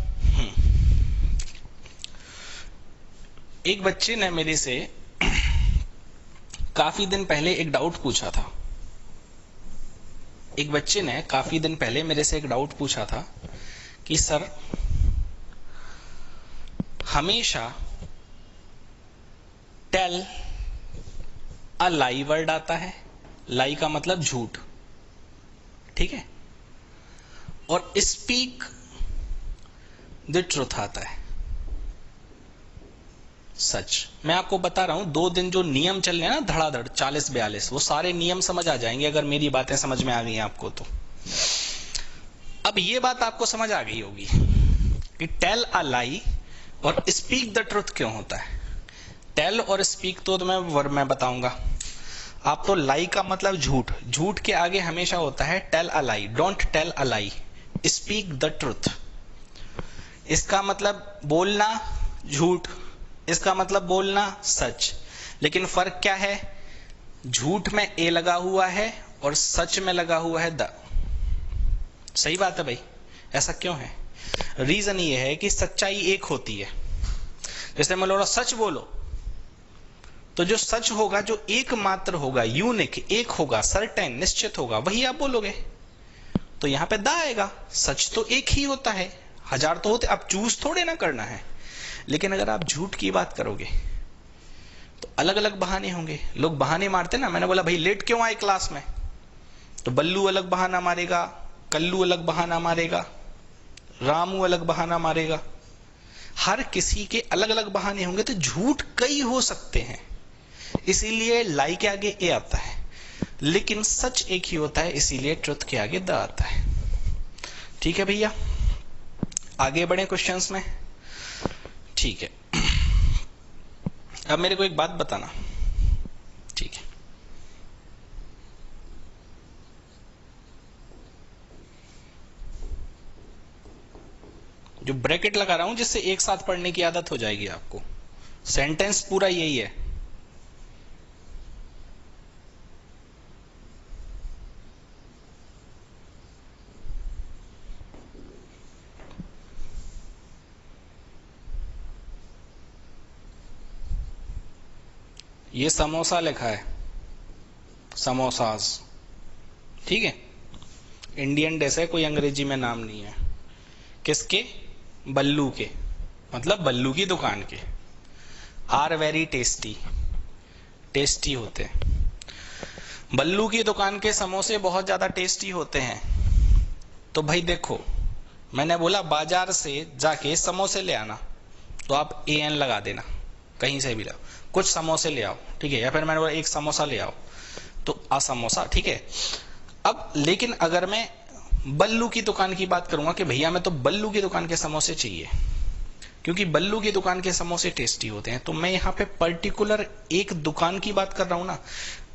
एक बच्चे ने मेरे से काफी दिन पहले एक डाउट पूछा था। एक बच्चे ने काफी दिन पहले मेरे से एक डाउट पूछा था कि सर हमेशा टेल अ लाई वर्ड आता है, लाई का मतलब झूठ, ठीक है, और स्पीक द ट्रुथ आता है, सच। मैं आपको बता रहा हूं 2 दिन जो नियम चल रहे हैं ना धड़ाधड़ 40-42, वो सारे नियम समझ आ जाएंगे अगर मेरी बातें समझ में आ गई आपको तो। अब ये बात आपको समझ आ गई होगी कि टेल अ लाई और स्पीक द ट्रुथ क्यों होता है। टेल और स्पीक तो मैं बताऊंगा। आप तो लाई का मतलब झूठ, झूठ के आगे हमेशा होता है tell a lie, don't tell a lie, speak the truth. इसका मतलब बोलना झूठ, इसका मतलब बोलना सच। लेकिन फर्क क्या है? झूठ में ए लगा हुआ है और सच में लगा हुआ है द। सही बात है भाई? ऐसा क्यों है? रीजन ये है कि सच्चाई एक होती है। जैसे मैं बोल रहा सच बोलो, तो जो सच होगा, जो एकमात्र होगा, यूनिक, एक होगा, सर्टेन, निश्चित होगा, वही आप बोलोगे। तो यहां पे द आएगा। सच तो एक ही होता है, 1000 तो होते, आप चूज थोड़े ना करना है। लेकिन अगर आप झूठ की बात करोगे तो अलग अलग बहाने होंगे। लोग बहाने मारते ना, मैंने बोला भाई लेट क्यों आए क्लास में, तो बल्लू अलग बहाना मारेगा, कल्लू अलग बहाना मारेगा, रामू अलग बहाना मारेगा। हर किसी के अलग अलग बहाने होंगे, तो झूठ कई हो सकते हैं, इसीलिए लाई के आगे ए आता है। लेकिन सच एक ही होता है, इसीलिए ट्रुथ के आगे द आता है। ठीक है भैया, आगे बढ़े क्वेश्चंस में। ठीक है, अब मेरे को एक बात बताना, ठीक है, जो ब्रैकेट लगा रहा हूं जिससे एक साथ पढ़ने की आदत हो जाएगी आपको, सेंटेंस पूरा यही है। ये समोसा लिखा है, समोसाज, ठीक है, इंडियन डिश है, कोई अंग्रेजी में नाम नहीं है। किसके? बल्लू के, मतलब बल्लू की दुकान के। आर वेरी टेस्टी, टेस्टी होते हैं। बल्लू की दुकान के समोसे बहुत ज्यादा टेस्टी होते हैं। तो भाई देखो, मैंने बोला बाजार से जाके समोसे ले आना, तो आप AN लगा देना, कहीं से भी लाओ, कुछ समोसे ले आओ, ठीक है। या फिर मैंने बोला एक समोसा ले आओ, तो समोसा, ठीक है। अब लेकिन अगर मैं बल्लू की दुकान की बात करूंगा कि भैया मैं तो बल्लू की दुकान के समोसे चाहिए, क्योंकि बल्लू की दुकान के समोसे टेस्टी होते हैं, तो मैं यहाँ पे पर्टिकुलर एक दुकान की बात कर रहा हूं ना,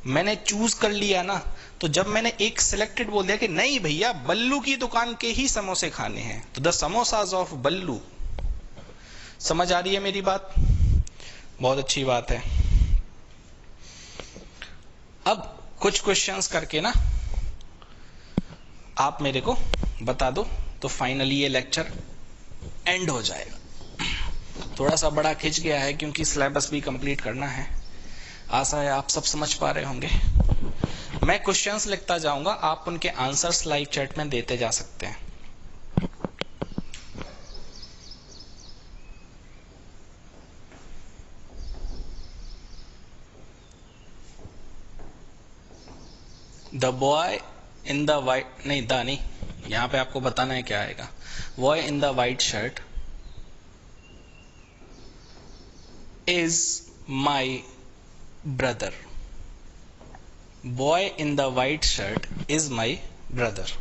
मैंने चूज कर लिया ना। तो जब मैंने एक सिलेक्टेड बोल दिया कि नहीं भैया बल्लू की दुकान के ही समोसे खाने हैं, तो द समोसाज ऑफ बल्लू। समझ आ रही है मेरी बात? बहुत अच्छी बात है। अब कुछ क्वेश्चंस करके ना आप मेरे को बता दो, तो फाइनली ये लेक्चर एंड हो जाएगा। थोड़ा सा बड़ा खिंच गया है क्योंकि सिलेबस भी कंप्लीट करना है। आशा है आप सब समझ पा रहे होंगे। मैं क्वेश्चंस लिखता जाऊंगा, आप उनके आंसर्स लाइव चैट में देते जा सकते हैं। The boy in the white, नहीं द नहीं, यहां पे आपको बताना है क्या आएगा। Boy in the white shirt is my brother, boy in the white shirt is my brother.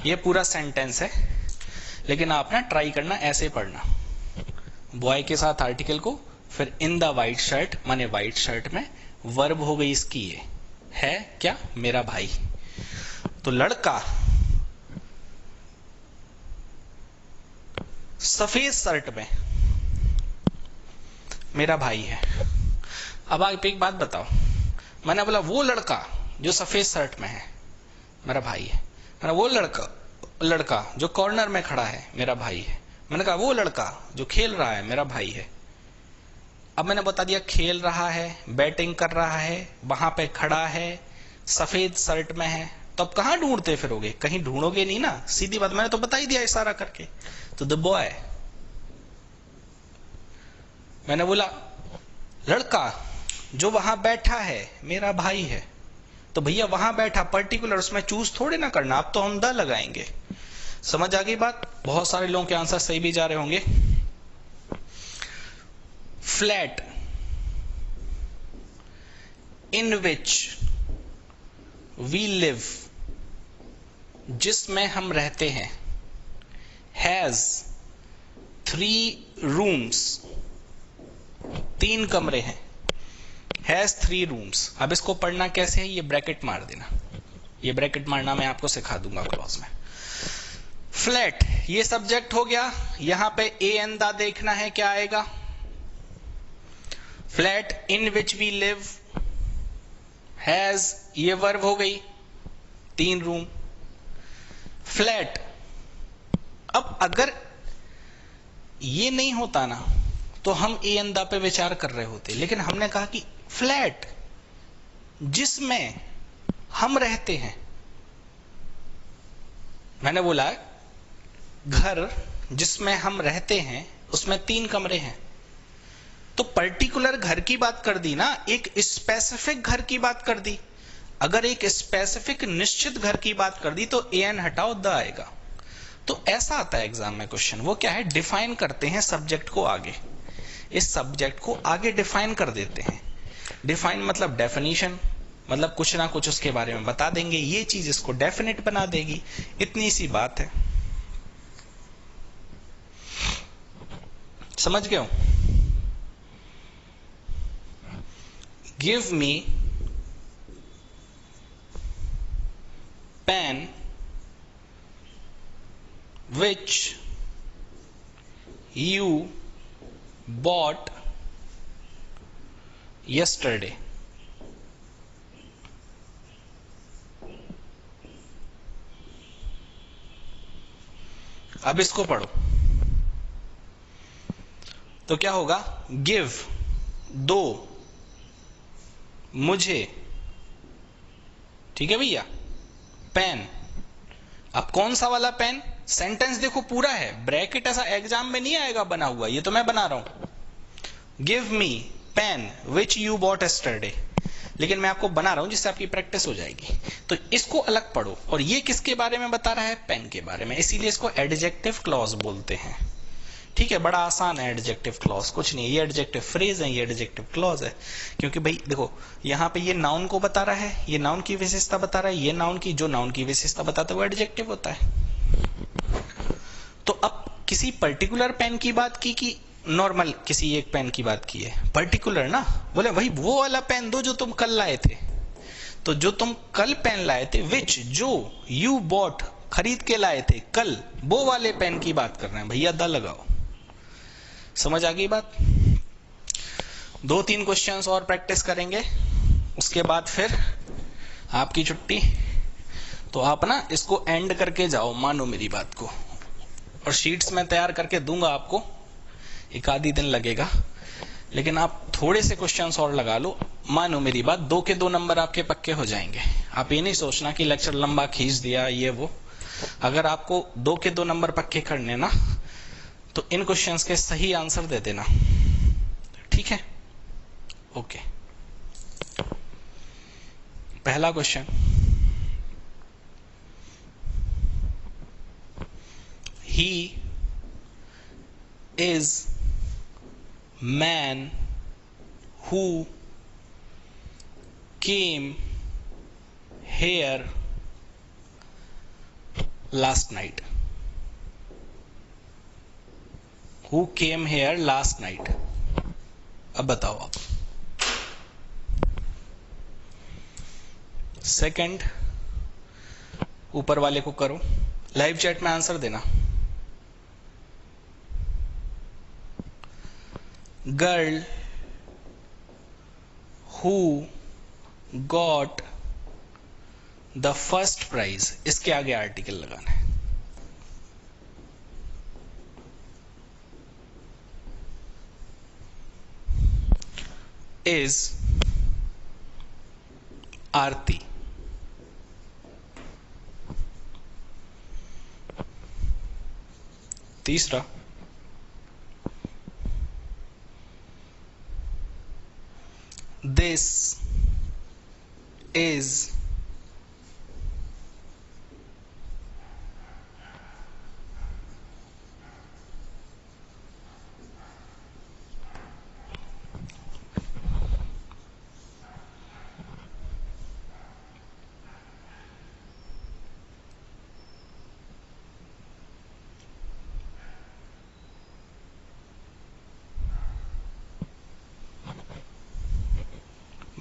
ये पूरा सेंटेंस है, लेकिन आप ना ट्राई करना ऐसे पढ़ना, बॉय के साथ आर्टिकल को, फिर इन द वाइट शर्ट माने वाइट शर्ट में, वर्ब हो गई इसकी ये है क्या, मेरा भाई। तो लड़का सफेद शर्ट में मेरा भाई है। अब आप एक बात बताओ, मैंने बोला वो लड़का जो सफेद शर्ट में है मेरा भाई है, मैंने वो लड़का जो कॉर्नर में खड़ा है मेरा भाई है, मैंने कहा वो लड़का जो खेल रहा है मेरा भाई है। अब मैंने बता दिया खेल रहा है, बैटिंग कर रहा है, वहां पे खड़ा है, सफेद शर्ट में है, तो अब कहां ढूंढते फिरोगे, कहीं ढूंढोगे नहीं ना, सीधी बात, मैंने तो बता ही दिया इशारा करके। तो द बॉय, मैंने बोला लड़का जो वहां बैठा है मेरा भाई है, तो भैया वहां बैठा पर्टिकुलर, उसमें चूज थोड़े ना करना, अब तो हम द लगाएंगे। समझ आ गई बात? बहुत सारे लोगों के आंसर सही भी जा रहे होंगे। Flat in which we live, जिसमें हम रहते हैं, हैज 3 रूम्स, 3 कमरे हैं, हैज 3 रूम्स। अब इसको पढ़ना कैसे है, ये ब्रैकेट मार देना, ये ब्रैकेट मारना मैं आपको सिखा दूंगा क्लास में। फ्लैट ये सब्जेक्ट हो गया, यहां पे ए एन दा देखना है क्या आएगा। Flat in which we live, has ये वर्ब हो गई, 3 रूम। फ्लैट, अब अगर ये नहीं होता ना तो हम ए एन दा पे विचार कर रहे होते, लेकिन हमने कहा कि फ्लैट जिसमें हम रहते हैं, मैंने बोला घर जिसमें हम रहते हैं उसमें 3 कमरे हैं, तो पर्टिकुलर घर की बात कर दी ना, एक स्पेसिफिक घर की बात कर दी। अगर एक स्पेसिफिक निश्चित घर की बात कर दी तो ए एन हटाओ द आएगा। तो ऐसा आता है एग्जाम में क्वेश्चन, वो क्या है, डिफाइन करते हैं सब्जेक्ट को आगे, इस सब्जेक्ट को आगे डिफाइन कर देते हैं। डिफाइन मतलब डेफिनेशन, मतलब कुछ ना कुछ उसके बारे में बता देंगे, ये चीज इसको डेफिनेट बना देगी, इतनी सी बात है। समझ गए हो? Give me pen which you bought yesterday. अब इसको पढ़ो तो क्या होगा, गिव दो मुझे, ठीक है भैया, पेन। अब कौन सा वाला पेन, सेंटेंस देखो पूरा है, ब्रैकेट ऐसा एग्जाम में नहीं आएगा बना हुआ, ये तो मैं बना रहा हूं। Give me pen which you bought yesterday, लेकिन मैं आपको बना रहा हूं जिससे आपकी प्रैक्टिस हो जाएगी। तो इसको अलग पढ़ो, और ये किसके बारे में बता रहा है, पेन के बारे में, इसीलिए इसको एडजेक्टिव क्लॉज बोलते हैं। ठीक है, बड़ा आसान है एडजेक्टिव क्लॉज, कुछ नहीं, ये एडजेक्टिव फ्रेज है, ये एडजेक्टिव क्लॉज है। क्योंकि भाई देखो यहाँ पे ये नाउन को बता रहा है, ये नाउन की विशेषता बता रहा है, ये नाउन की, जो नाउन की विशेषता बताता है वो एडजेक्टिव होता है। तो अब किसी पर्टिकुलर पेन की बात की कि नॉर्मल किसी एक पेन की बात की है, पर्टिकुलर ना, बोले भाई वो वाला पेन दो जो तुम कल लाए थे, तो जो तुम कल पेन लाए थे, विच जो यू बॉट खरीद के लाए थे कल, वो वाले पेन की बात कर रहे हैं भैया, द लगाओ। समझ आ गई बात? 2-3 क्वेश्चंस और प्रैक्टिस करेंगे, उसके बाद फिर आपकी छुट्टी। तो आप ना इसको एंड करके जाओ, मानो मेरी बात को, और शीट्स में तैयार करके दूंगा आपको, एक आधी दिन लगेगा, लेकिन आप थोड़े से क्वेश्चंस और लगा लो, मानो मेरी बात, 2 के 2 नंबर आपके पक्के हो जाएंगे। आप ये नहीं सोचना कि लेक्चर लंबा खींच दिया ये वो। अगर आपको 2 के 2 नंबर पक्के करने ना, तो इन क्वेश्चंस के सही आंसर दे देना, ठीक है? ओके, पहला question, he is man who came here last night. Who came here last night? अब बताओ आप. सेकंड, ऊपर वाले को करो, लाइव चैट में आंसर देना. Girl who got the first prize, इसके आगे आर्टिकल लगाना है. इज आरती. तीसरा, this is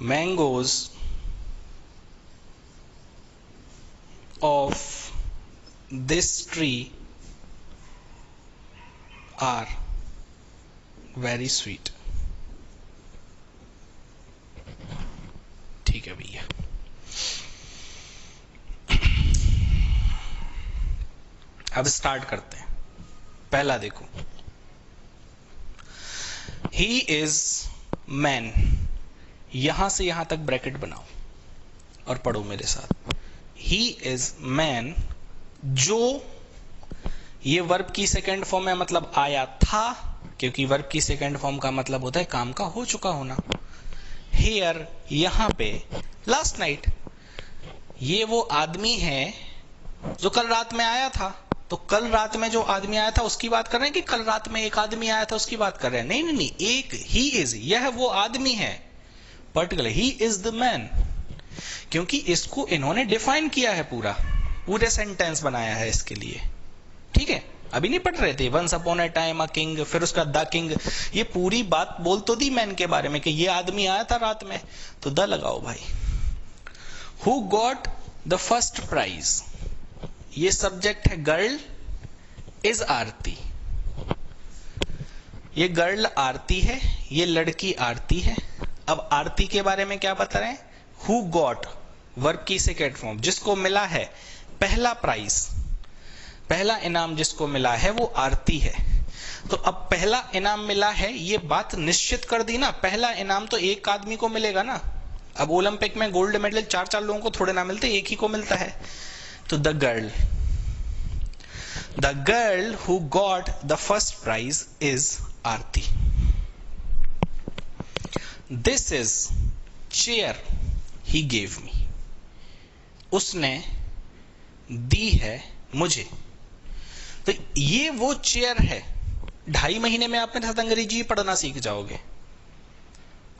mangoes of this tree are very sweet. ठीक है भैया. अब स्टार्ट करते हैं. पहला देखो, he is man. यहां से यहां तक ब्रैकेट बनाओ और पढ़ो मेरे साथ. ही इज मैन, जो, ये वर्ब की सेकेंड फॉर्म है, मतलब आया था, क्योंकि वर्ब की सेकेंड फॉर्म का मतलब होता है काम का हो चुका होना. हियर, यहां पे, लास्ट नाइट, ये वो आदमी है जो कल रात में आया था. तो कल रात में जो आदमी आया था उसकी बात कर रहे हैं कि कल रात में एक आदमी आया था उसकी बात कर रहे हैं? नहीं नहीं नहीं, एक ही इज, यह वो आदमी है. Particular he is the man, क्योंकि इसको इन्होंने डिफाइन किया है, पूरे सेंटेंस बनाया है इसके लिए. ठीक है, अभी नहीं पढ़ रहे थे once upon a time a king, फिर उसका द किंग, ये पूरी बात बोल तो दी मैन के बारे में कि ये आदमी आया था रात में, तो द लगाओ भाई. Who got the first prize, ये सब्जेक्ट है गर्ल, इज आरती. ये गर्ल आरती है, ये लड़की आरती है. अब आरती के बारे में क्या बता रहे हैं? हु गॉट, वर्ब की सेकेंड फॉर्म, जिसको मिला है पहला प्राइज, पहला इनाम जिसको मिला है वो आरती है. तो अब पहला इनाम मिला है, ये बात निश्चित कर दी ना. पहला इनाम तो एक आदमी को मिलेगा ना. अब ओलंपिक में गोल्ड मेडल 4-4 लोगों को थोड़े ना मिलते, एक ही को मिलता है. तो the girl who got the first prize is Aarti. This is chair he gave me, उसने दी है मुझे. तो ये वो चेयर है. 2.5 महीने में आप मेरे साथ अंग्रेजी पढ़ना सीख जाओगे.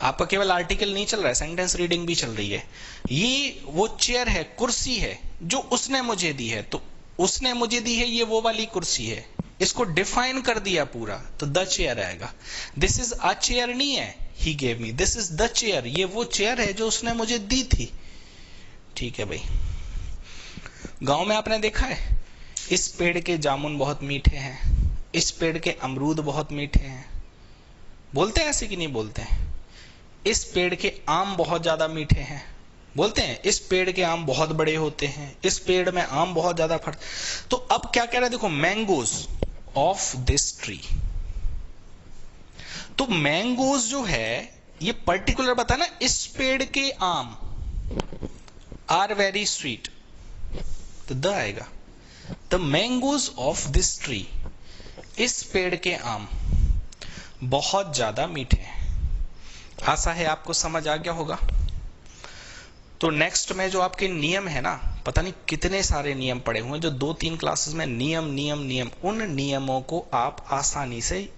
आपका केवल आर्टिकल नहीं चल रहा है, सेंटेंस रीडिंग भी चल रही है. ये वो चेयर है, कुर्सी है, जो उसने मुझे दी है. तो उसने मुझे दी है, ये वो वाली कुर्सी है. इसको डिफाइन कर दिया पूरा, तो द चेयर आएगा. दिस इज अ चेयर नहीं है, ही gave me, this is the chair, ये वो चेयर है जो उसने मुझे दी थी. ठीक है भाई. गांव में आपने देखा है, इस पेड़ के जामुन बहुत मीठे हैं, इस पेड़ के अमरूद बहुत मीठे हैं. बोलते हैं ऐसे कि नहीं बोलते हैं? इस पेड़ के आम बहुत ज्यादा मीठे हैं, बोलते हैं. इस पेड़ के आम बहुत बड़े होते हैं, इस पेड़ में आम बहुत ज्यादा फट. तो अब क्या कह रहा है देखो, मैंगोज ऑफ दिस ट्री. तो मैंगोज जो है ये पर्टिकुलर बता ना, इस पेड़ के आम आर वेरी स्वीट, तो द आएगा. The mangoes of this tree, इस पेड़ के आम बहुत ज्यादा मीठे हैं. आशा है आपको समझ आ गया होगा. तो नेक्स्ट में जो आपके नियम है ना, पता नहीं कितने सारे नियम पड़े हुए हैं, जो 2-3 क्लासेस में नियम, उन नियमों को आप आसानी से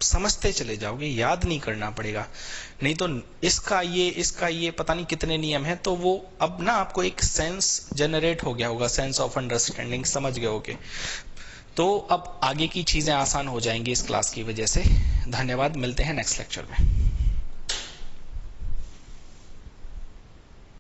समझते चले जाओगे, याद नहीं करना पड़ेगा। नहीं तो इसका ये पता नहीं कितने नियम है, तो वो अब ना आपको एक सेंस जनरेट हो गया होगा, सेंस ऑफ अंडरस्टैंडिंग, समझ गए होगे। तो अब आगे की चीजें आसान हो जाएंगी इस क्लास की वजह से। धन्यवाद, मिलते हैं नेक्स्ट लेक्चर में।